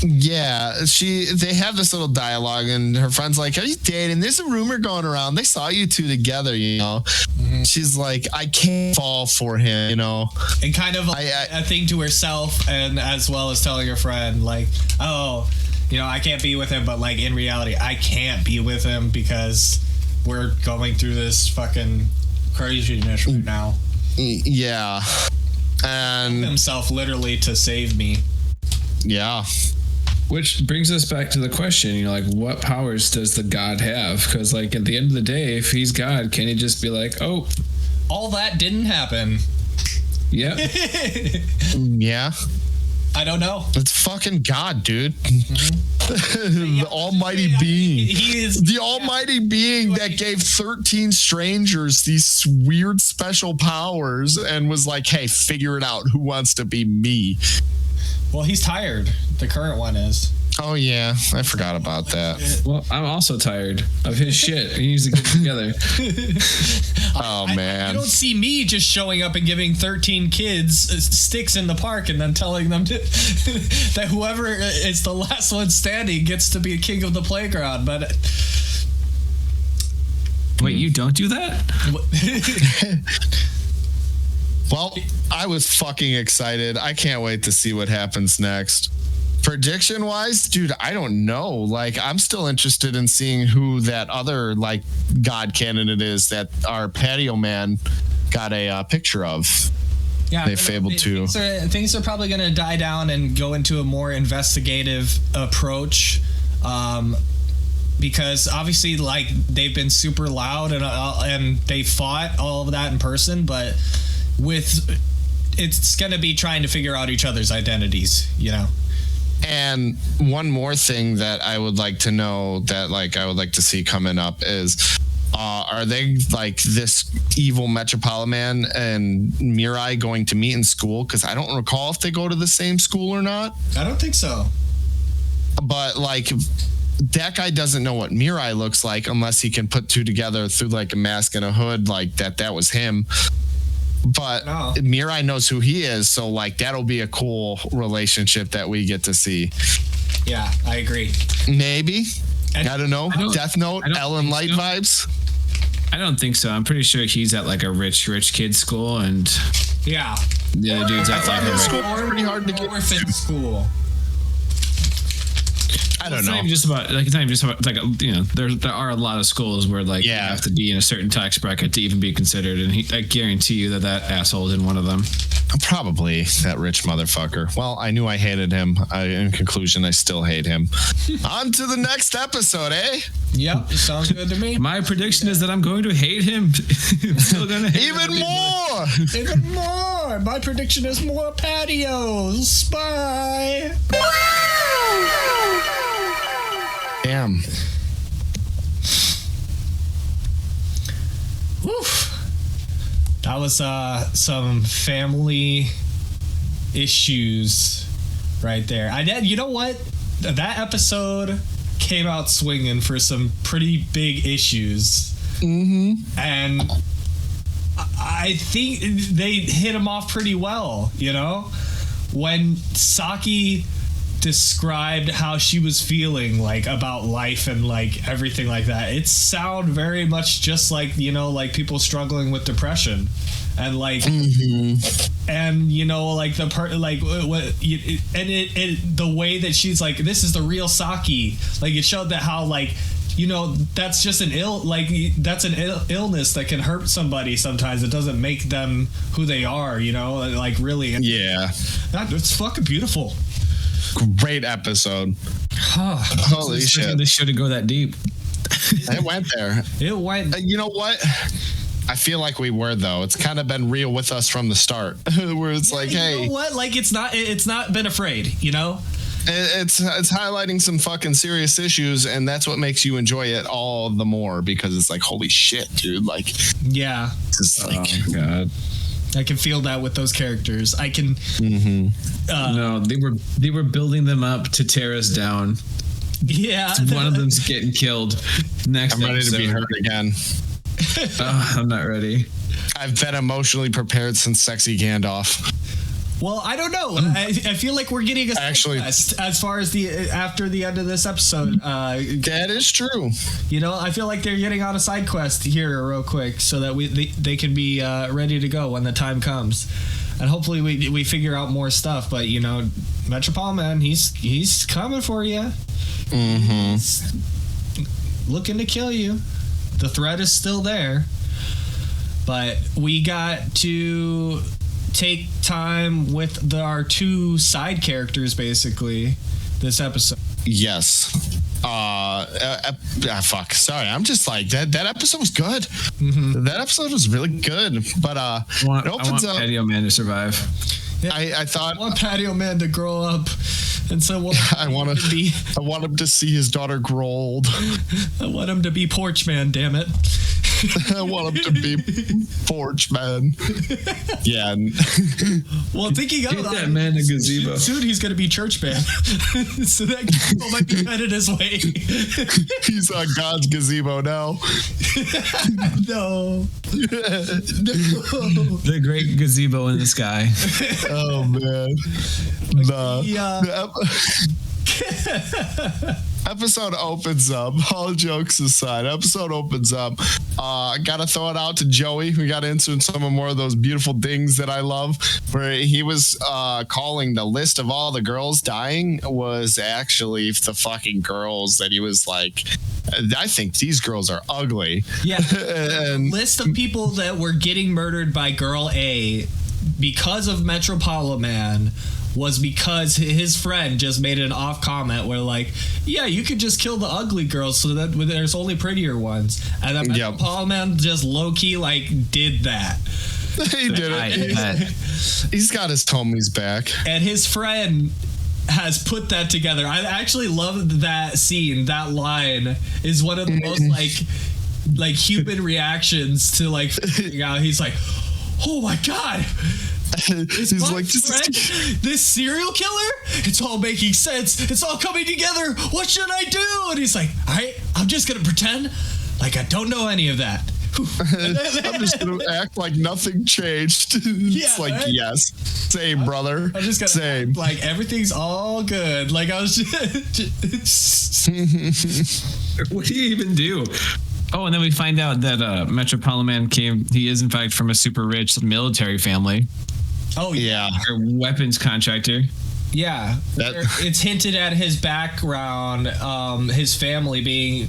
Yeah, they have this little dialogue, and her friend's like, "Are you dating? There's a rumor going around. They saw you two together, you know." Mm-hmm. She's like, "I can't fall for him, you know." And kind of a thing to herself, and as well as telling her friend, like, "Oh, you know, I can't be with him, but like in reality, I can't be with him because we're going through this fucking craziness right now." Yeah, and himself literally to save me. Yeah. Which brings us back to the question, you know, like, what powers does the god have? Because, like, at the end of the day, if he's God, can he just be like, oh, all that didn't happen? Yeah. Yeah. I don't know. It's fucking God, dude. Mm-hmm. The almighty being. He is the almighty being that gave 13 strangers these weird special powers and was like, hey, figure it out. Who wants to be me? Well, he's tired. The current one is. Oh, yeah. I forgot about that. Well, I'm also tired of his shit. He needs to get together. Oh, man. You don't see me just showing up and giving 13 kids sticks in the park and then telling them that whoever is the last one standing gets to be a king of the playground. But wait, you don't do that? Well, I was fucking excited. I can't wait to see what happens next. Prediction wise, dude, I don't know. Like, I'm still interested in seeing who that other like god candidate is that our patio man got a picture of. Yeah, they fabled to. Things are probably going to die down and go into a more investigative approach. Because obviously, like, they've been super loud and they fought all of that in person, but it's going to be trying to figure out each other's identities, you know. And one more thing that I would like to know that like I would like to see coming up is are they like this evil Metropolitan and Mirai going to meet in school? Because I don't recall if they go to the same school or not. I don't think so. But like that guy doesn't know what Mirai looks like unless he can put two together through like a mask and a hood like that was him. But Mirai knows who he is, so like that'll be a cool relationship that we get to see. Yeah, I agree. Maybe. I don't know. Death Note, Ellen Light vibes. I don't think so. I'm pretty sure he's at like a rich kid school, and the other dude's at like a school pretty hard to get orphan school. I don't It's know. not even just about like there are a lot of schools where like you have to be in a certain tax bracket to even be considered, and I guarantee you that asshole is in one of them. Probably that rich motherfucker. Well, I knew I hated him. In conclusion, I still hate him. On to the next episode, eh? Yep, sounds good to me. My prediction is that I'm going to hate him. I'm still gonna hate Even him. more. Even more. My prediction is more patios. Bye. Damn. Woof. That was some family issues right there. You know what? That episode came out swinging for some pretty big issues. Mm-hmm. And I think they hit him off pretty well, you know? When Saki described how she was feeling like about life and like everything like that, it sounded very much just like, you know, like people struggling with depression and like and you know like the part like what and it the way that she's like, this is the real Saki, like it showed that how like, you know, that's just an illness that can hurt somebody sometimes. It doesn't make them who they are, you know, like really. Yeah, it's fucking beautiful. Great episode. Holy shit. This shouldn't go that deep. It went there. It went. You know what? I feel like we were, though. It's kind of been real with us from the start, where it's like, hey, you know what? Like it's not been afraid, you know. It's highlighting some fucking serious issues, and that's what makes you enjoy it all the more, because it's like, holy shit, dude. Like, yeah, it's like, oh my god. I can feel that with those characters. I can. No, they were building them up to tear us down. Yeah, one of them's getting killed. Next, I'm ready to be hurt again. I'm not ready. I've been emotionally prepared since Sexy Gandalf. Well, I don't know. I feel like we're getting a side quest as far as after the end of this episode. That is true. You know, I feel like they're getting on a side quest here real quick so that they can be ready to go when the time comes, and hopefully we figure out more stuff. But you know, Metropolitan, he's coming for you. Mm-hmm. He's looking to kill you. The threat is still there, but we got to take time with our two side characters basically this episode. Yes. Fuck. Sorry, I'm just like that episode was good. Mm-hmm. That episode was really good, but it opens up. Patio Man to survive. Yeah, I thought I want Patio Man to grow up, and so I want him to see his daughter grow old. I want him to be Porch Man. Damn it. I want him to be Porch Man. Yeah. Well, thinking of that man a gazebo. Soon he's going to be Church Man. So that gazebo might be headed his way. He's on God's gazebo now. No. The great gazebo in the sky. Oh, man. Episode opens up. All jokes aside, episode opens up. Gotta throw it out to Joey. We got into some more of those beautiful things that I love, where he was calling the list of all the girls dying was actually the fucking girls that he was like, I think these girls are ugly. Yeah. And list of people that were getting murdered by Girl A because of Metropolitan Man was because his friend just made an off comment where like, yeah, you could just kill the ugly girls so that there's only prettier ones. And then Metropolitan Man just low-key like did that. He did it. He's got his homies back. And his friend has put that together. I actually love that scene. That line is one of the most like human reactions to like figuring out. He's like, oh my god. He's like, this serial killer? It's all making sense. It's all coming together. What should I do? And he's like, all right, I'm just gonna pretend like I don't know any of that I'm just gonna act like nothing changed. It's like, right? yes, same, brother. I'm just gonna same. act like everything's all good. Like I was just What do you even do? Oh, and then we find out that Metropolitan he is in fact from a super rich military family. Oh Yeah. Or weapons contractor. yeah. It's hinted at his background, his family being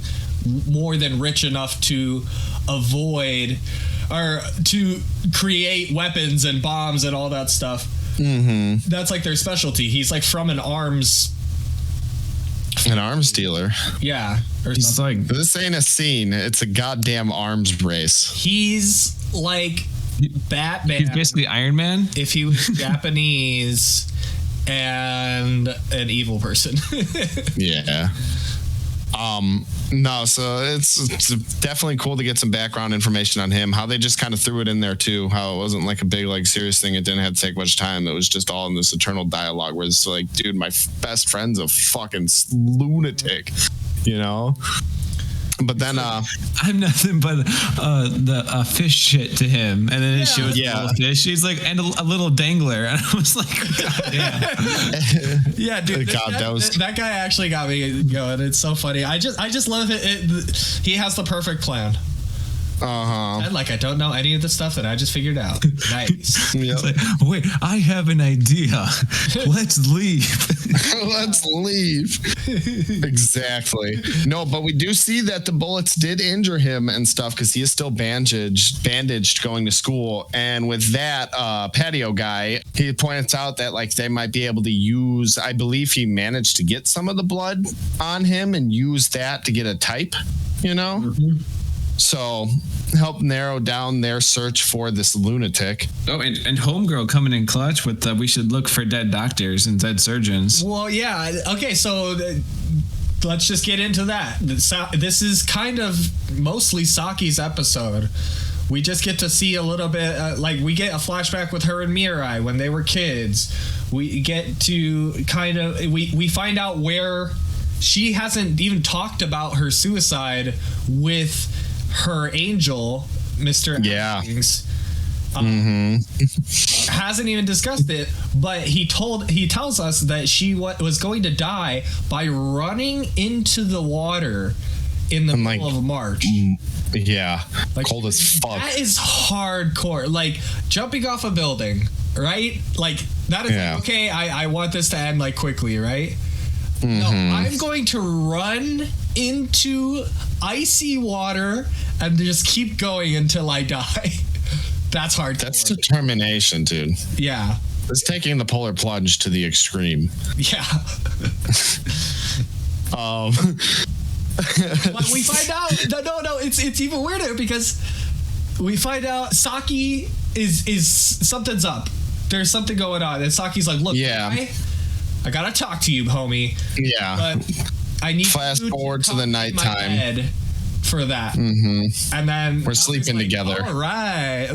more than rich enough to avoid or to create weapons and bombs and all that stuff. Mm-hmm. That's like their specialty. He's like from an arms dealer. Yeah. Or He's something. like, This ain't a scene. It's a goddamn arms race. He's like Batman. he's basically Iron Man. If he was Japanese and an evil person. Yeah. No, so it's definitely cool to get some background information on him. How they just kind of threw it in there too. How it wasn't like a big like serious thing. It didn't have to take much time. It was just all in this eternal dialogue where it's like, dude, my best friend's a fucking lunatic, you know. But then, I'm nothing but the fish shit to him, and then it shows the little fish. He's like, and a little dangler, and I was like, God damn. Yeah, dude, that guy actually got me going. It's so funny. I just love it. He has the perfect plan. And like I don't know any of the stuff that I just figured out. Nice. It's like, wait, I have an idea. Let's leave. Let's leave. Exactly. No, but we do see that the bullets did injure him and stuff because he is still bandaged going to school. And with that patio guy, he points out that like they might be able to use, I believe he managed to get some of the blood on him and use that to get a type, you know? Mm-hmm. So help narrow down their search for this lunatic. Oh, and Homegirl coming in clutch with we should look for dead doctors and dead surgeons. Well, yeah. Okay, so let's just get into that. This is kind of mostly Saki's episode. We just get to see a little bit, like we get a flashback with her and Mirai when they were kids. We get to kind of, we find out where she hasn't even talked about her suicide with her angel, Mr. Yeah. Hasn't even discussed it, but he tells us that she was going to die by running into the water in the middle of March. Yeah, like, cold as fuck. That is hardcore. Like jumping off a building, right? Like that is like, okay. I want this to end like quickly, right? No, I'm going to run into icy water and just keep going until I die. That's hard. That's determination, dude. Yeah. It's taking the polar plunge to the extreme. Yeah. But we find out no, it's even weirder because we find out Saki is something's up. There's something going on, and Saki's like, look, I gotta talk to you, homie. Yeah. But I need fast forward to the nighttime for that. And then we're sleeping together. All right.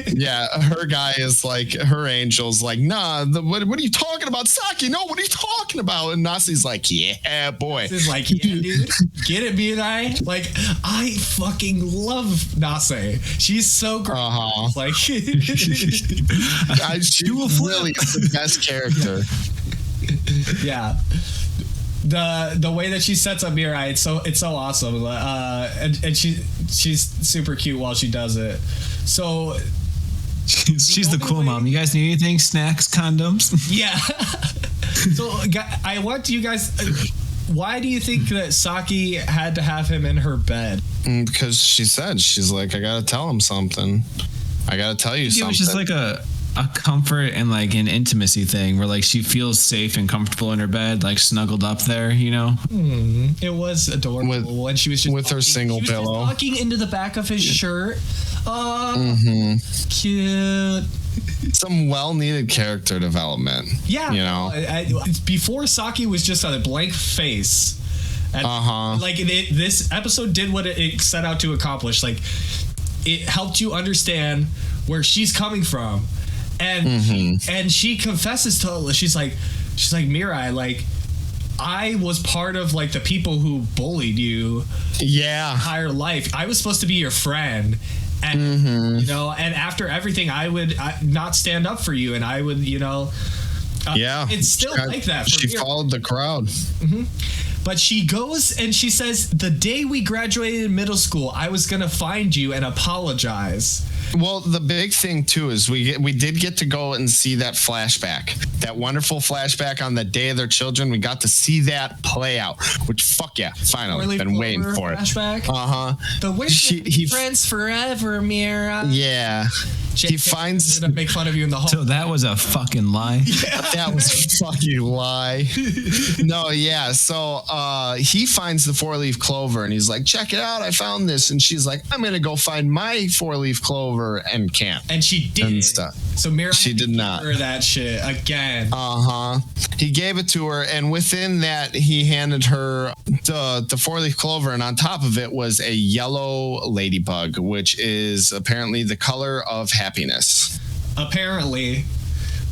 Yeah, her guy is like, her angel's like, nah, what are you talking about, Saki? No, what are you talking about? And Nasi's like, yeah, boy. He's like, yeah, dude, get it, Mirai? Like, I fucking love Nase. She's so great. Like, she really is the best character. Yeah. The way that she sets up Mirai, it's so awesome, and she's super cute while she does it. So she's the cool mom. You guys need anything? Snacks, condoms? Yeah. So I want you guys. Why do you think that Saki had to have him in her bed? Because she's like, I gotta tell him something. I gotta tell you something. It was just like a comfort and like an intimacy thing where like she feels safe and comfortable in her bed, like snuggled up there, you know. It was adorable when she was just with her single pillow, just tucking into the back of his shirt. Cute. Some well-needed character development. Yeah, you know. Before Saki was just a blank face. And like this episode did what it set out to accomplish. Like it helped you understand where she's coming from. And she confesses to, she's like Mirai, like I was part of like the people who bullied you Yeah. entire life. I was supposed to be your friend. And, you know, and after everything, I would not stand up for you. And I would, you know, Yeah. it's still like that. For She me. followed the crowd. But she goes and she says, the day we graduated middle school, I was going to find you and apologize. Well, the big thing too is we did get to go and see that flashback, that wonderful flashback on the day of their children. We got to see that play out, which fuck yeah, finally been waiting for it. Flashback. The way friends forever, Mira. Yeah. He finds to make fun of you in the hall. So that was a fucking lie. that was a fucking lie. No, yeah. So he finds the 4-leaf clover and he's like, check it out, I found this. And she's like, I'm gonna go find my 4-leaf clover, and can't. And she did. So Mira, she did not. Her that shit again. He gave it to her, and within that, he handed her the 4-leaf clover, and on top of it was a yellow ladybug, which is apparently the color of happiness. Apparently.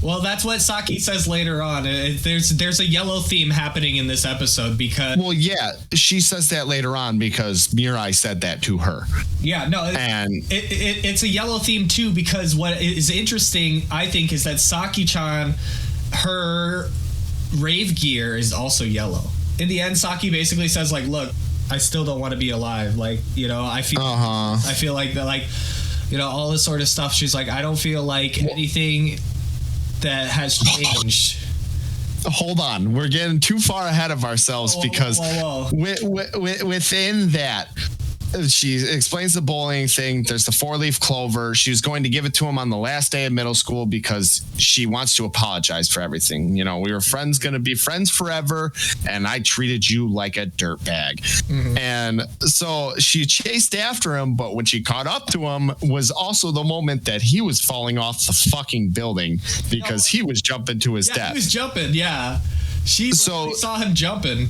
Well, that's what Saki says later on. There's a yellow theme happening in this episode because... Well, yeah, she says that later on because Mirai said that to her. Yeah, no, and it's a yellow theme too because what is interesting, I think, is that Saki-chan, her rave gear is also yellow. In the end, Saki basically says, like, look, I still don't want to be alive. Like, you know, I feel like that, like, you know, all this sort of stuff. She's like, I don't feel like anything that has changed. Hold on, we're getting too far ahead of ourselves because within that, she explains the bullying thing. There's the 4-leaf clover. She was going to give it to him on the last day of middle school because she wants to apologize for everything. You know, we were going to be friends forever, and I treated you like a dirtbag. And so she chased after him, but when she caught up to him was also the moment that he was falling off the fucking building because he was jumping to his death. He was jumping, yeah. She saw him jumping.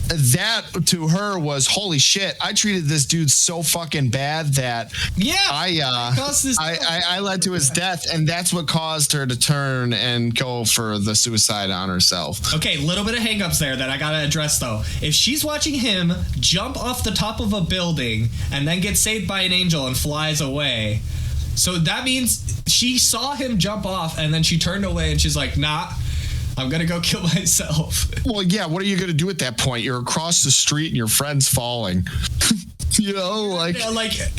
That to her was, holy shit, I treated this dude so fucking bad that I led to his death, and that's what caused her to turn and go for the suicide on herself. Okay, little bit of hangups there that I gotta address though. If she's watching him jump off the top of a building and then get saved by an angel and flies away, so that means she saw him jump off and then she turned away and she's like, nah, I'm gonna go kill myself. Well, yeah, what are you gonna do at that point? You're across the street and your friend's falling. You know, like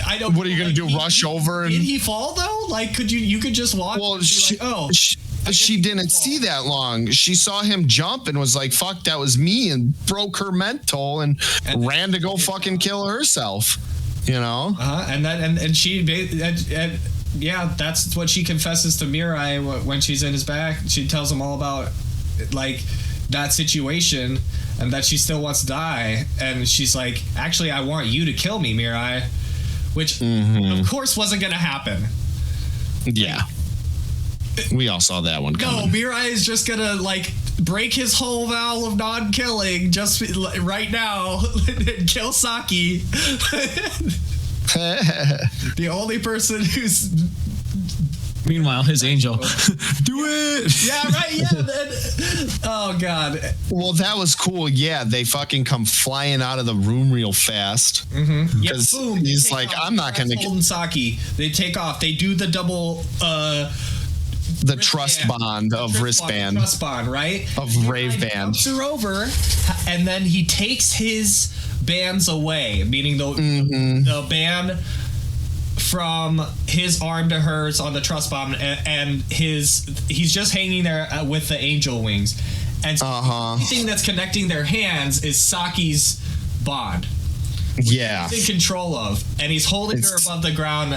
I don't. What are you gonna do? Rush over? And did he fall though? Like, you could just walk? Well, she didn't see that long. She saw him jump and was like, "Fuck, that was me," and broke her mental and ran to go fucking kill herself. You know? And she. Yeah, that's what she confesses to Mirai when she's in his back. She tells him all about like that situation and that she still wants to die. And she's like, actually, I want you to kill me, Mirai. Which, of course, wasn't going to happen. Yeah. We all saw that one coming. No, Mirai is just going to, like, break his whole vow of non-killing just right now and kill Saki. The only person who's... Meanwhile, his angel, do it. Yeah, right. Yeah. Oh God. Well, that was cool. Yeah, they fucking come flying out of the room real fast. Because he's like, I'm not gonna get Saki. They take off. They do the double. The trust bond of wristband. Trust bond, right? Of rave band. He her over, and then he takes his bands away, meaning the band from his arm to hers on the trust bomb, and he's just hanging there with the angel wings, and so the only thing that's connecting their hands is Saki's bond. Yeah, he's in control of, and he's holding her above the ground,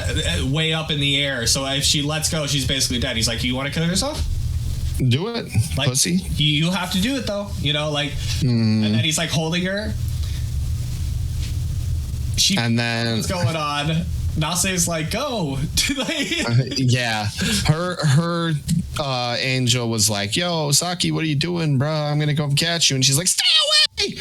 way up in the air. So if she lets go, she's basically dead. He's like, "You want to kill yourself? Do it, like, pussy. You have to do it though. You know, like." And then he's like holding her. And then what's going on? Nase's like, go. Yeah, her angel was like, "Yo, Saki, what are you doing, bro? I'm gonna go catch you." And she's like, "Stay away!"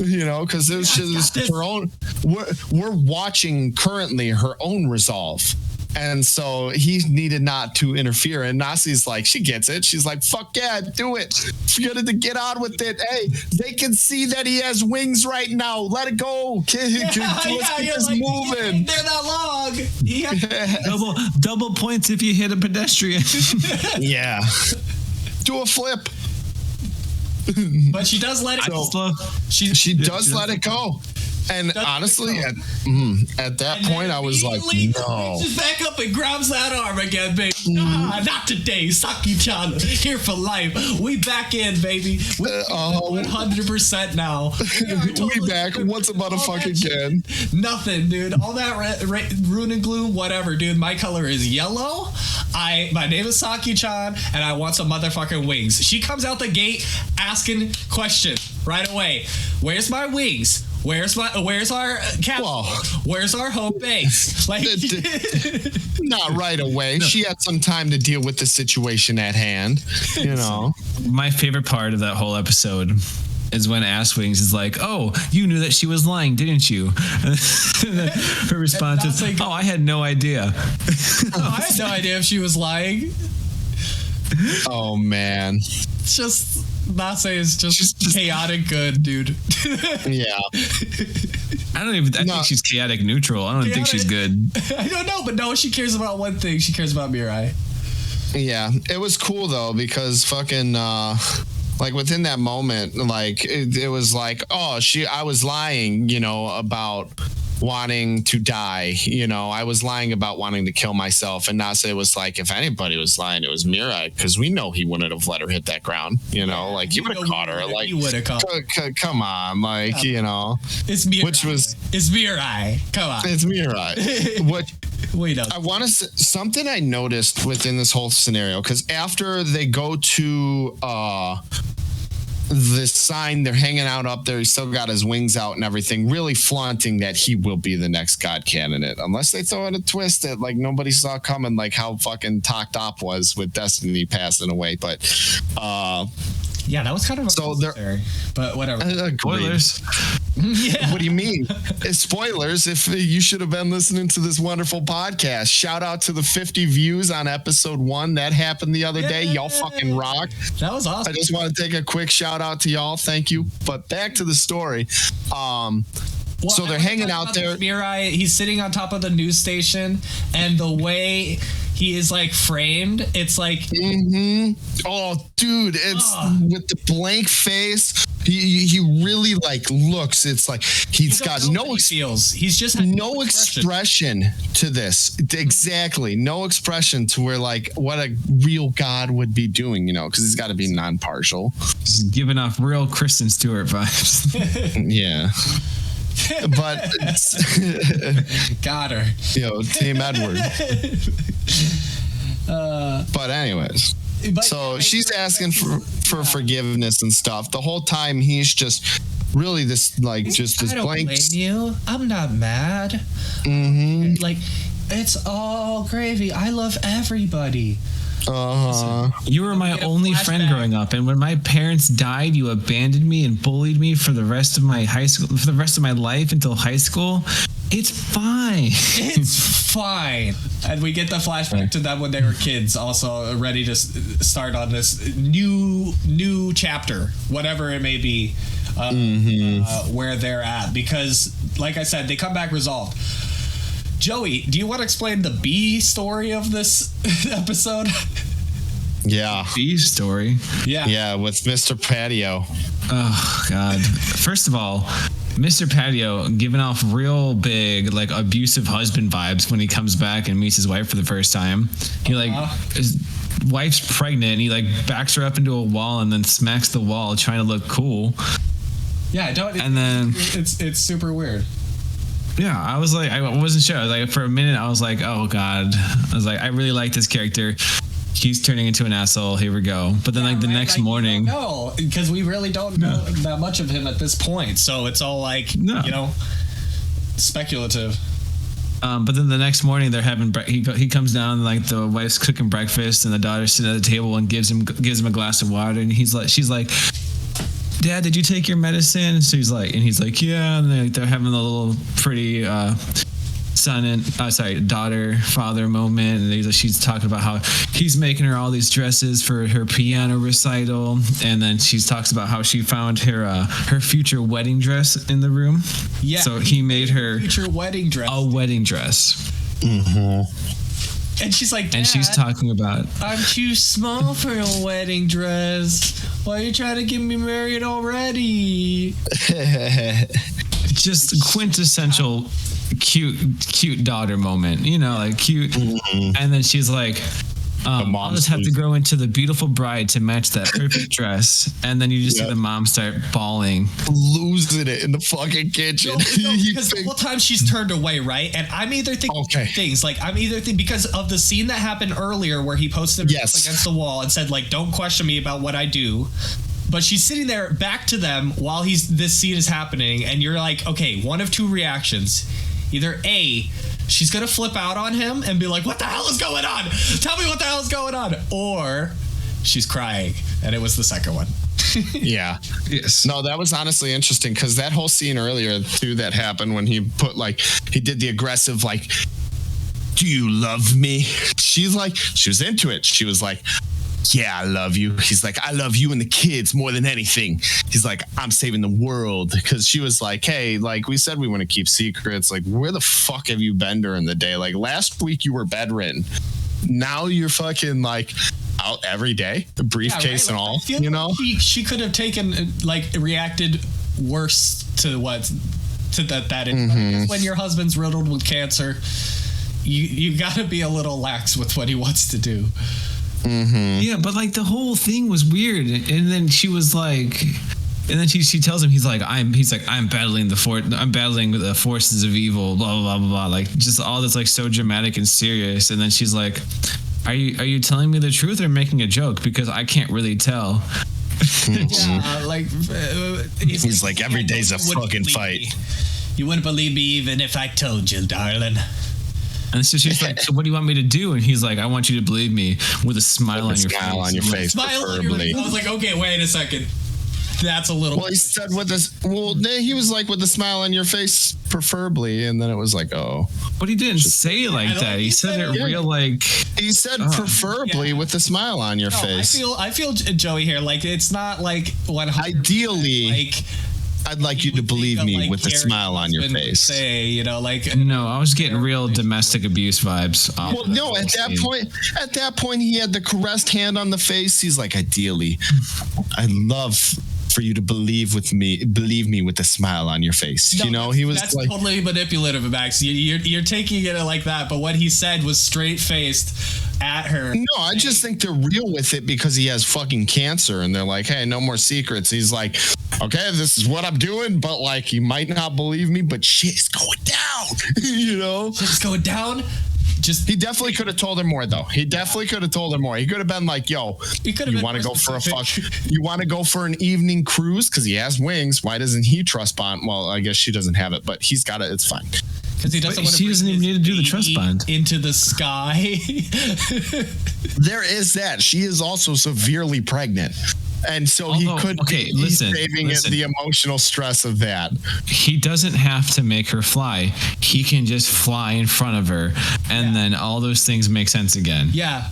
You know, because it was just her own. We're watching currently her own resolve. And so he needed not to interfere. And Nasi's like, she gets it. She's like, fuck yeah, do it. You got to get on with it. Hey, they can see that he has wings right now. Let it go. Let's get this moving. They're that long. Double points if you hit a pedestrian. Yeah. Do a flip. But she does let it go. She does let it go. And honestly, at that point, I was like, no. Just back up and grabs that arm again, baby. Nah, not today. Saki-chan, here for life. We back in, baby. We 100% now. We back. What's a motherfucker again? Nothing, dude. All that rune and gloom, whatever, dude. My color is yellow. My name is Saki-chan, and I want some motherfucking wings. She comes out the gate asking questions right away. Where's my wings? Where's our castle? Where's our home base? Like, not right away. No. She had some time to deal with the situation at hand. You know, my favorite part of that whole episode is when Ass Wings is like, "Oh, you knew that she was lying, didn't you?" Her response is, "Oh, I had no idea." I had no idea if she was lying. Oh man, it's just. Nase is just chaotic good, dude. Yeah. I think she's chaotic neutral. I don't think she's good. I don't know, but no, she cares about one thing. She cares about Mirai. Yeah. It was cool though, because fucking like within that moment, like it was like, oh, I was lying, about wanting to die. I was lying about wanting to kill myself. And Nase was like, if anybody was lying, it was Mirai, because we know he wouldn't have let her hit that ground. Like he would have caught her. Like he would have caught her. Come on, like it's Mirai. It's Mirai. Come on, it's Mirai. What? Wait up. I want to something I noticed within this whole scenario, because after they go to the sign, they're hanging out up there, he's still got his wings out and everything, really flaunting that he will be the next god candidate, unless they throw in a twist that like nobody saw coming, like how fucking Talked Op was with Destiny passing away. But yeah, that was kind of unnecessary, but whatever. Spoilers. Yeah. What do you mean? It's spoilers. If you should have been listening to this wonderful podcast. Shout out to the 50 views on episode 1 that happened the other day. Y'all fucking rock. That was awesome. I just want to take a quick shout out to y'all. Thank you. But back to the story. So they're hanging out there. Mirai, he's sitting on top of the news station, and the way he is like framed, it's like oh dude, it's with the blank face. He really like looks, it's like he's got no he's just no expression to this. Exactly. No expression to where like what a real god would be doing, because he's got to be non-partial. He's giving off real Kristen Stewart vibes. Yeah. But got her. Team Edward. But anyways, so she's asking for forgiveness and stuff. The whole time he's just really this like just this blank. I don't blame you. I'm not mad. Like it's all gravy. I love everybody. You were my only friend growing up, and when my parents died, you abandoned me and bullied me for the rest of my life until high school. It's fine. It's fine. And we get the flashback to them when they were kids, also ready to start on this new chapter, whatever it may be, where they're at. Because, like I said, they come back resolved. Joey, do you want to explain the B story of this episode? Yeah. B story? Yeah, with Mr. Patio. Oh, God. First of all, Mr. Patio giving off real big, like, abusive husband vibes when he comes back and meets his wife for the first time. He, his wife's pregnant, and he, backs her up into a wall and then smacks the wall trying to look cool. Yeah, it's super weird. Yeah, I was like, I wasn't sure. I was like, for a minute, I was like, oh God. I was like, I really like this character. He's turning into an asshole. Here we go. But then, the next morning, no, because we really don't know that much of him at this point. So it's all speculative. But then the next morning, they're having he comes down, the wife's cooking breakfast, and the daughter's sitting at the table and gives him a glass of water, and she's like, Dad, did you take your medicine? So he's like, yeah. And they're having a little pretty daughter father moment, and she's talking about how he's making her all these dresses for her piano recital, and then she talks about how she found her future wedding dress in the room. Yeah, so he made her future wedding dress, a wedding dress. And she's like, Dad, and she's talking about, I'm too small for a wedding dress. Why are you trying to get me married already? Just quintessential cute daughter moment, like cute. And then she's like, I'll just have to grow into the beautiful bride to match that perfect dress. And then you just see the mom start bawling, losing it in the fucking kitchen. Because the whole time she's turned away, right? And I'm either thinking things like, because of the scene that happened earlier where he posted her against the wall and said, like, don't question me about what I do. But she's sitting there back to them while this scene is happening, and you're like, okay, one of two reactions. Either A, she's gonna flip out on him and be like, what the hell is going on? Tell me what the hell is going on. Or she's crying, and it was the second one. Yeah. Yes. No, that was honestly interesting, because that whole scene earlier too that happened when he he did the aggressive, like, do you love me? She was into it. She was like, yeah, I love you. He's like, I love you and the kids more than anything. He's like, I'm saving the world. Because she was like, hey, like, we said we want to keep secrets. Like, where the fuck have you been during the day? Like, last week you were bedridden. Now you're fucking, like, out every day, the briefcase and all, you know? Like she could have reacted worse to that. When your husband's riddled with cancer, you got to be a little lax with what he wants to do. Yeah, but like the whole thing was weird, and then she was like, and then she tells him, he's like, I'm battling the forces of evil, blah blah blah blah blah, like just all this like so dramatic and serious. And then she's like, are you telling me the truth or making a joke, because I can't really tell. He's like, every day's a fucking fight. You wouldn't believe me even if I told you, darling. And so she's like, so what do you want me to do? And he's like, I want you to believe me with a smile on your face. Smile on your face. I was like, okay, wait a second. That's a little. Well, he said with this. Well, he was like, with a smile on your face, preferably, and then it was like, oh. But he didn't say it like that. He said it real like. He said preferably with a smile on your face. I feel Joey here. Like, it's not like 100%. Ideally, like, I'd like you to believe me with a smile on your face. Say, like, no, I was getting real domestic abuse vibes. Well, no, at that point, he had the caressed hand on the face. He's like, ideally, I'd love for you to believe me with a smile on your face. No, he was that's like, totally manipulative, Max. You're taking it like that, but what he said was straight faced at her. No, I just think they're real with it because he has fucking cancer, and they're like, hey, no more secrets. He's like, okay, this is what I'm doing, but like, you might not believe me, but shit's going down. Shit's going down. He definitely could have told her more, though. He definitely could have told her more. He could have been like, yo, you want to go for you want to go for an evening cruise? Because he has wings. Why doesn't he trust bond? Well, I guess she doesn't have it, but he's got it. It's fine. Because he doesn't want to. She doesn't even need to do the trust bond into the sky. There is that. She is also severely pregnant. And so he could be saving it, the emotional stress of that. He doesn't have to make her fly. He can just fly in front of her, and then all those things make sense again. Yeah.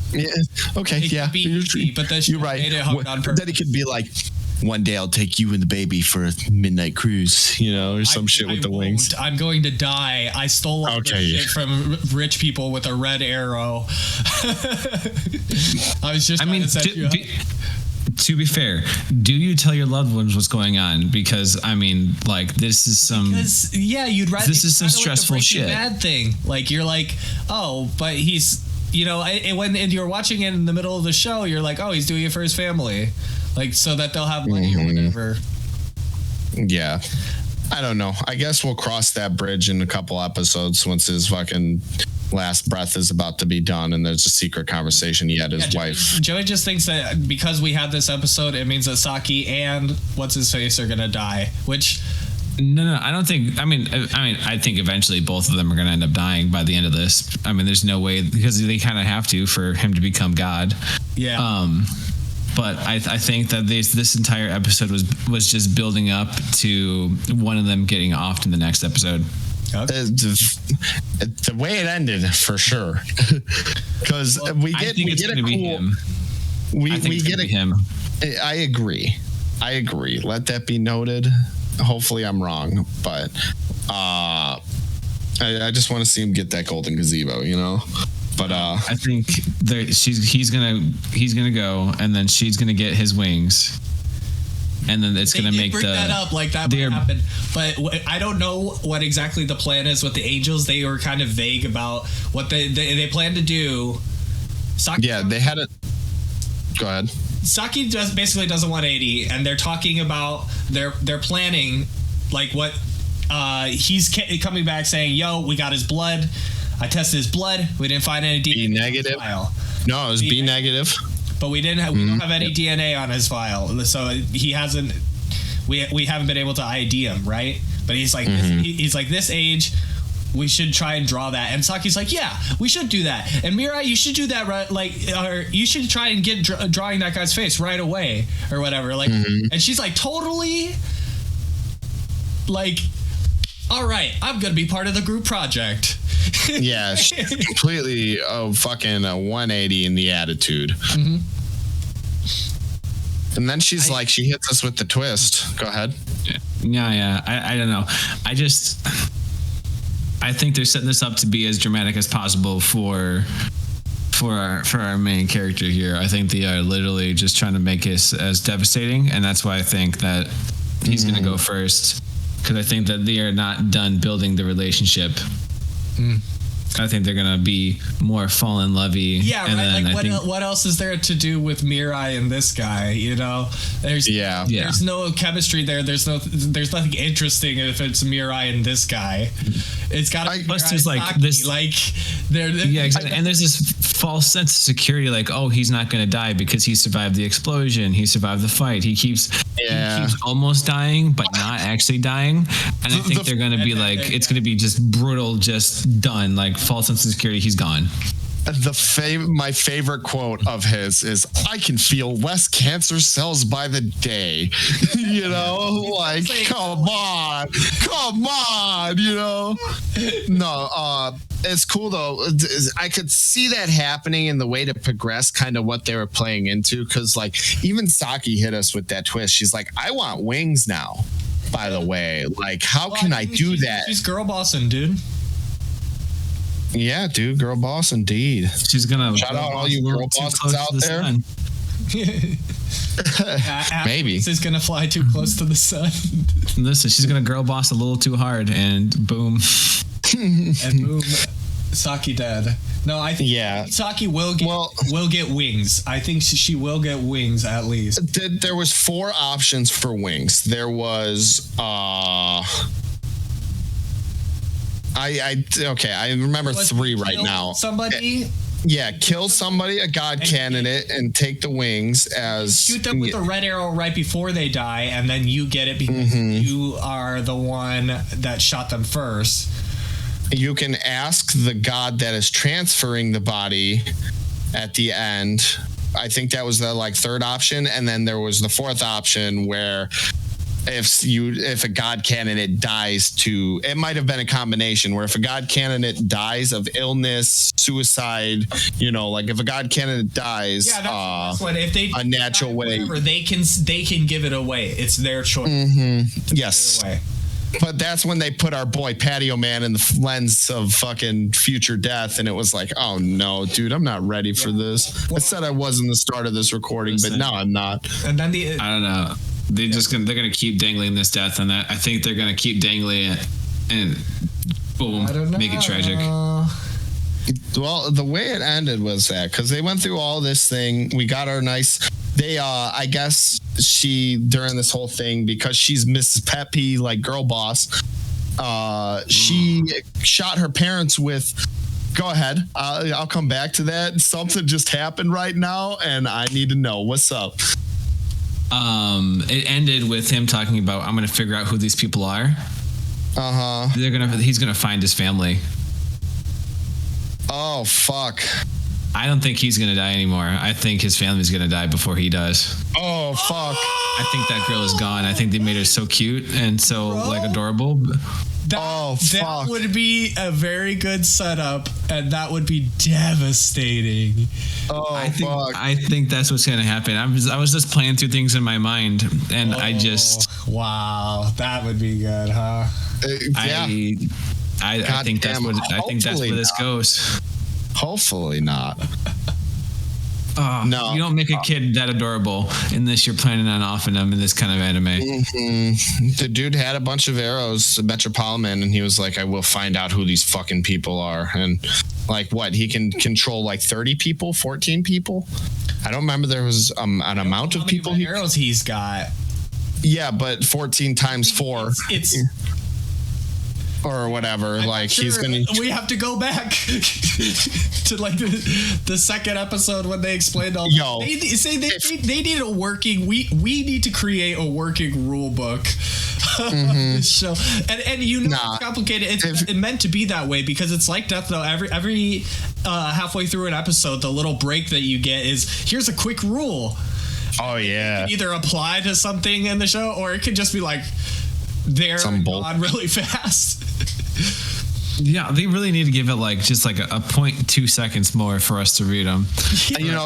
Okay. You're easy, but then you're right. Then he could be like, one day I'll take you and the baby for a midnight cruise, or some shit with the wings. I'm going to die. I stole all this shit from rich people with a red arrow. I was just trying to set you up. To be fair, do you tell your loved ones what's going on? Because this is some. You'd rather. This is some stressful shit. Bad thing. Like, you're like, oh, but he's, when you're watching it in the middle of the show, you're like, oh, he's doing it for his family, like, so that they'll have money or whatever. Yeah, I don't know. I guess we'll cross that bridge in a couple episodes once his fucking last breath is about to be done, and there's a secret conversation he had his wife. Joey just thinks that because we had this episode, it means that Saki and what's his face are gonna die. Which, no, I don't think. I mean, I think eventually both of them are gonna end up dying by the end of this. I mean, there's no way, because they kind of have to for him to become God. Yeah. But I think that this entire episode was just building up to one of them getting offed in the next episode. Okay. The way it ended, for sure, because we get a cool. We get him. I agree. Let that be noted. Hopefully, I'm wrong, but I just want to see him get that golden gazebo, you know. But I think he's gonna go, and then she's gonna get his wings, and then it's gonna make that up like that might happen. But I don't know what exactly the plan is with the angels. They were kind of vague about what they plan to do. Saki, they had it. Go ahead. Saki basically does a 180, and they're talking about they're planning like what he's coming back saying, "Yo, we got his blood. I tested his blood. We didn't find any DNA B negative. on his file. No, it was B negative. But we don't have any DNA on his file, so he hasn't. We haven't been able to ID him, right? But he's like, he's like, this age, we should try and draw that. And Saki's like, yeah, we should do that. And Mirai, you should do that, right? Like, or you should try and get drawing that guy's face right away, or whatever. Like, and she's like, totally. Like, all right, I'm gonna be part of the group project. Yeah, she's completely fucking a 180 in the attitude. And then she's like, she hits us with the twist. Go ahead. Yeah. I don't know. I think they're setting this up to be as dramatic as possible for our main character here. I think they are literally just trying to make it as devastating, and that's why I think that he's going to go first, because I think that they are not done building the relationship. I think they're gonna be more fall in lovey. Yeah, and right. Like, what else is there to do with Mirai and this guy? You know, there's no chemistry there. There's nothing interesting if it's Mirai and this guy. It's got to be plus there's like this, like exactly. And there's this false sense of security, like, oh, he's not gonna die because he survived the explosion. He survived the fight. He keeps almost dying, but not actually dying. And I think they're gonna be like, it's gonna be just brutal, just done. Like, false sense of security, he's gone. My favorite quote of his is, "I can feel less cancer cells by the day." You know, like, come on, you know. No, it's cool though. I could see that happening in the way to progress, kind of what they were playing into, because like even Saki hit us with that twist. She's like, "I want wings now." By the way, like, how can I do that? She's girl bossing, dude. Yeah, dude, girl boss indeed. She's gonna shout out all you girl bosses out there. Maybe this is gonna fly too close to the sun. Listen, she's gonna girl boss a little too hard, and boom, Saki dead. No, I think Saki will get wings. I think she will get wings at least. There was 4 options for wings. There was I remember 3 right now. Somebody? Yeah, kill somebody, a god candidate, and take the wings as... Shoot them with a red arrow right before they die, and then you get it because you are the one that shot them first. You can ask the god that is transferring the body at the end. I think that was the 3rd option, and then there was the 4th option where... If a god candidate dies it might have been a combination where if a god candidate dies of illness, suicide, you know, like if a god candidate dies, if they a natural way, whatever, they can give it away. It's their choice. Yes. But that's when they put our boy Patio Man in the lens of fucking future death, and it was like, oh no, dude, I'm not ready for this. I said I was in the start of this recording, but now I'm not. And then I don't know. They're gonna keep dangling this death, and that I think they're gonna keep dangling it, and boom, make it tragic. Well, the way it ended was that because they went through all this thing, we got our nice. They, I guess she during this whole thing because she's Mrs. Peppy, like girl boss. She shot her parents with. Go ahead. I'll come back to that. Something just happened right now, and I need to know what's up. It ended with him talking about, I'm going to figure out who these people are. He's gonna find his family. Oh fuck. I don't think he's gonna die anymore. I think his family's gonna die before he does. Oh fuck! I think that girl is gone. I think they made her so cute and so like adorable. That would be a very good setup, and that would be devastating. Oh, I think that's what's gonna happen. I was just playing through things in my mind, and wow, that would be good, huh? Yeah. I think that's where this goes. Hopefully not. No, you don't make a kid that adorable unless you're planning on offing them in this kind of anime. Mm-hmm. The dude had a bunch of arrows, Metropolitan, and he was like, I will find out who these fucking people are. And like, what? He can control like 30 people, 14 people? I don't remember there was an amount of people. Arrows he's got. Yeah, but 14 times 4. It's or whatever. He's gonna. We have to go back to like the second episode when they explained all. They need a working. We need to create a working rule book. This show, and it's complicated. It's meant to be that way because it's like Death Note. Every halfway through an episode, the little break that you get is here's a quick rule. Oh yeah. It can either apply to something in the show or it could just be like they're gone really fast. Yeah, they really need to give it just a 0.2 seconds more for us to read them.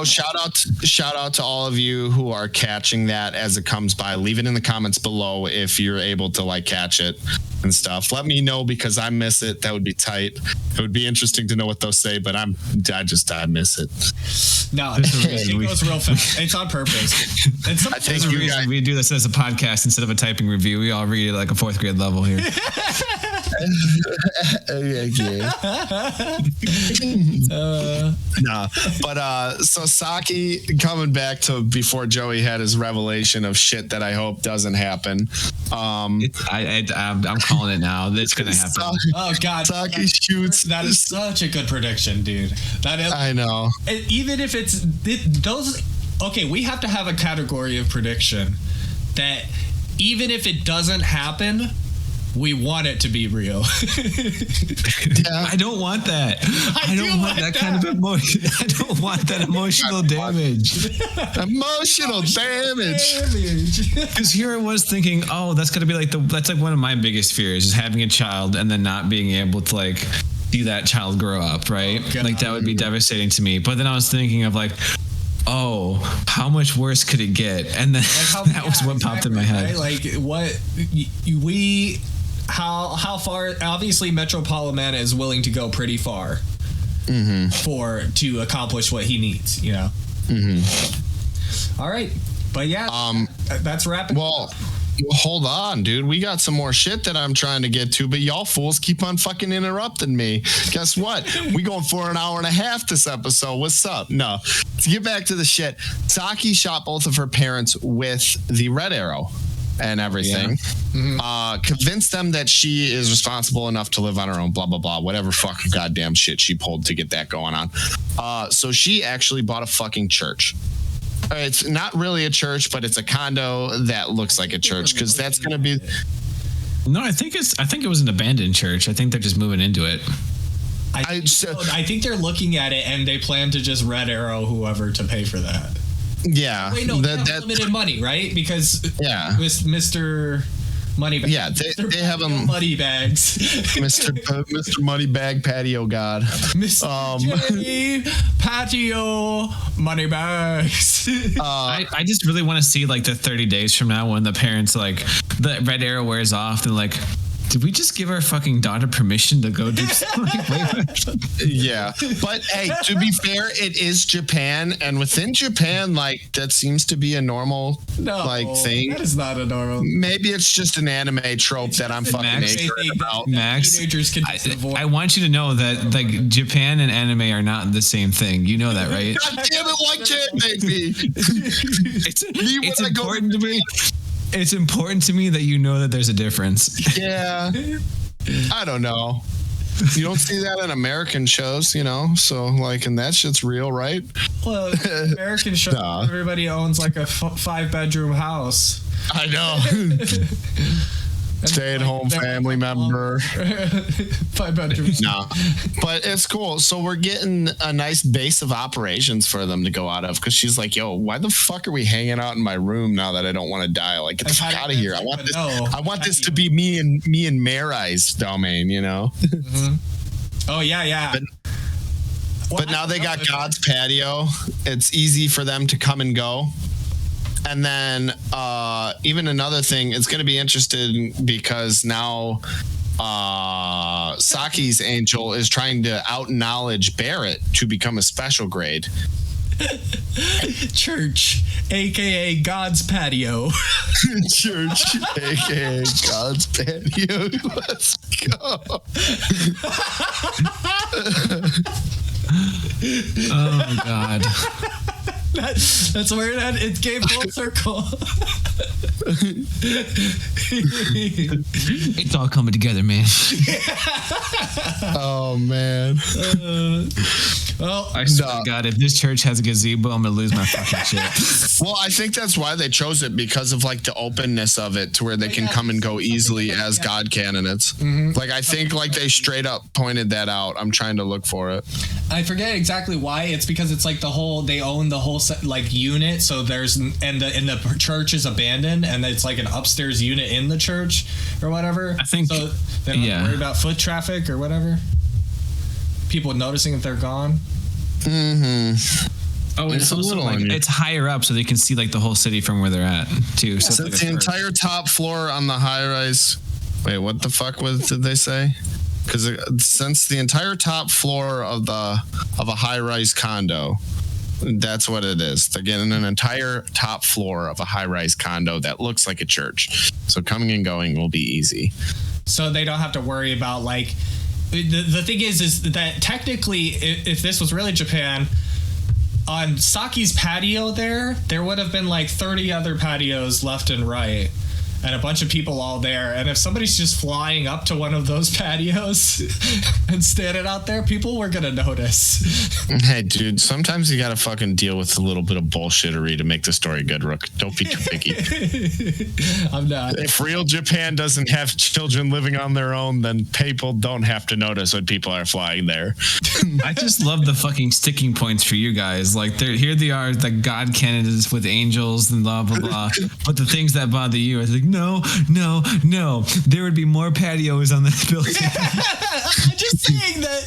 Shout out to all of you who are catching that as it comes by. Leave it in the comments below if you're able to catch it and stuff. Let me know because I miss it. That would be tight. It would be interesting to know what they'll say, but I miss it. No, it goes real fast. It's on purpose. And I think we do this as a podcast instead of a typing review. We all read it like a 4th grade level here. So Saki coming back to before Joey had his revelation of shit that I hope doesn't happen. I'm calling it now. It's gonna happen. Oh God, Saki shoots. That is such a good prediction, dude. That is. I know. Even if it's those. Okay, we have to have a category of prediction that even if it doesn't happen, we want it to be real. I don't want that. I don't want that kind of emotion. I don't want that emotional damage. Emotional damage. Because here I was thinking, that's gonna be that's one of my biggest fears is having a child and then not being able to see that child grow up, right? That would be devastating to me. But then I was thinking of how much worse could it get? And then that was what popped in my head. Right? How far? Obviously, Metropolitan is willing to go pretty far to accomplish what he needs. All right, but that's wrapping. Well, hold on, dude. We got some more shit that I'm trying to get to, but y'all fools keep on fucking interrupting me. Guess what? We going for an hour and a half this episode. What's up? No, to get back to the shit. Saki shot both of her parents with the red arrow and everything. Convinced them that she is responsible enough to live on her own, blah blah blah, whatever fucking goddamn shit she pulled to get that going on. So she actually bought a fucking church. It's not really a church, but it's a condo that looks like a church because that's going to be. No, I think it was an abandoned church. I think they're just moving into it. I think they're looking at it and they plan to just red arrow whoever to pay for that. Yeah. Wait, no, they have limited money, right? Because with Mr. Moneybags. Yeah, they have them money bags. Mr. Moneybag Patio God. Mr. J Patio Moneybags. I just really want to see the 30 days from now when the parents the red arrow wears off and did we just give our fucking daughter permission to go do something? Yeah. But hey, to be fair, it is Japan, and within Japan, that seems to be a normal thing. That is not a normal. Maybe it's just an anime trope that I'm fucking ignorant about. Max, teenagers can avoid. I want you to know that Japan and anime are not the same thing. You know that, right? God damn it, why can't they be? It's important to me. It's important to me that you know that there's a difference. Yeah. I don't know. You don't see that in American shows, so and that shit's real, right? Well, American shows, everybody owns a 5-bedroom house. I know. Stay-at-home family member. 5 bedrooms. No, but it's cool. So we're getting a nice base of operations for them to go out of, because she's like, yo, why the fuck are we hanging out in my room now that I don't want to die? Like, get the fuck out of here. I want this to be me and Marai's domain, you know? Mm-hmm. Oh, yeah. But now they got God's patio. It's easy for them to come and go. And then even another thing, it's going to be interesting because now Saki's angel is trying to out-knowledge Barrett to become a special grade. Church, a.k.a. God's patio. Church, a.k.a. God's patio. Let's go. Oh, God. That's where it came full circle. It's all coming together, man. Oh, man. Well, I swear to God, if this church has a gazebo, I'm going to lose my fucking shit. Well, I think that's why they chose it, because of like the openness of it, to where they can come and go easily as God candidates. Mm-hmm. Like, I think like they straight up pointed that out. I'm trying to look for it. I forget exactly why. It's because it's like they own the whole like unit. So there's and the church is abandoned, and it's like an upstairs unit in the church or whatever. I think so. They don't have to worry about foot traffic or whatever. People noticing if they're gone. Mm-hmm. Oh, it's also like it's higher up, so they can see like the whole city from where they're at too. Yeah, so it's the entire top floor on the high rise. Wait, what the fuck did they say? Because since the entire top floor of a high rise condo, that's what it is. They're getting an entire top floor of a high rise condo that looks like a church. So coming and going will be easy. So they don't have to worry about like. The thing is that technically, if this was really Japan, on Saki's patio there would have been like 30 other patios left and right, and a bunch of people all there. And if somebody's just flying up to one of those patios and standing out there, people were gonna notice. Hey, dude, sometimes you gotta fucking deal with a little bit of bullshittery to make the story good, Rook. Don't be too picky. I'm not. If real Japan doesn't have children living on their own, then people don't have to notice when people are flying there. I just love the fucking sticking points for you guys. Like, here they are, the God candidates with angels and blah, blah, blah. But the things that bother you are like, no. There would be more patios on this building. I'm just saying that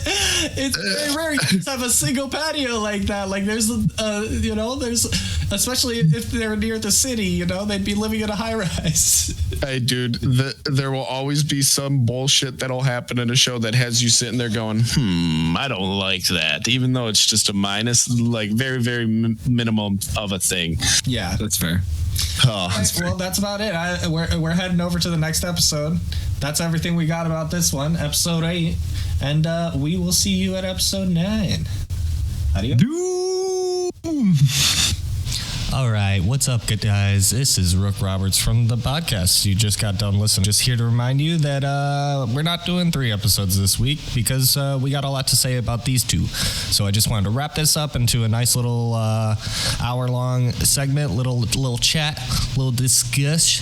it's very rare you just have a single patio like that. Like there's, there's, especially if they're near the city, they'd be living in a high rise. Hey, dude, there will always be some bullshit that'll happen in a show that has you sitting there going, I don't like that, even though it's just a minus, like very, very minimum of a thing. Yeah, that's fair. Oh, well, that's about it. We're heading over to the next episode. That's everything we got about this one, episode 8, and we will see you at episode 9. Adios. All right, what's up, good guys? This is Rook Roberts from the podcast you just got done listening. Just here to remind you that we're not doing 3 episodes this week because we got a lot to say about these 2. So I just wanted to wrap this up into a nice little hour-long segment, little chat, little discuss.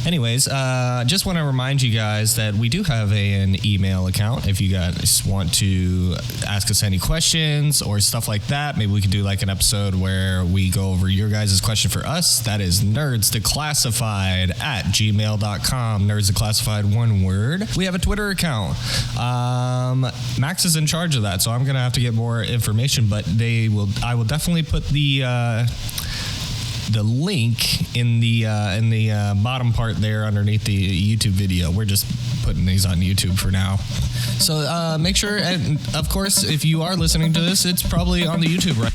Anyways, just want to remind you guys that we do have an email account. If you guys want to ask us any questions or stuff like that, maybe we could do like an episode where we go over your guys' question for us. That is nerdsdeclassified@gmail.com. Nerdsdeclassified, one word. We have a Twitter account. Max is in charge of that, so I'm going to have to get more information, but I will definitely put the link in the bottom part there underneath the YouTube video. We're just putting these on YouTube for now. So make sure, and of course, if you are listening to this, it's probably on the YouTube, right?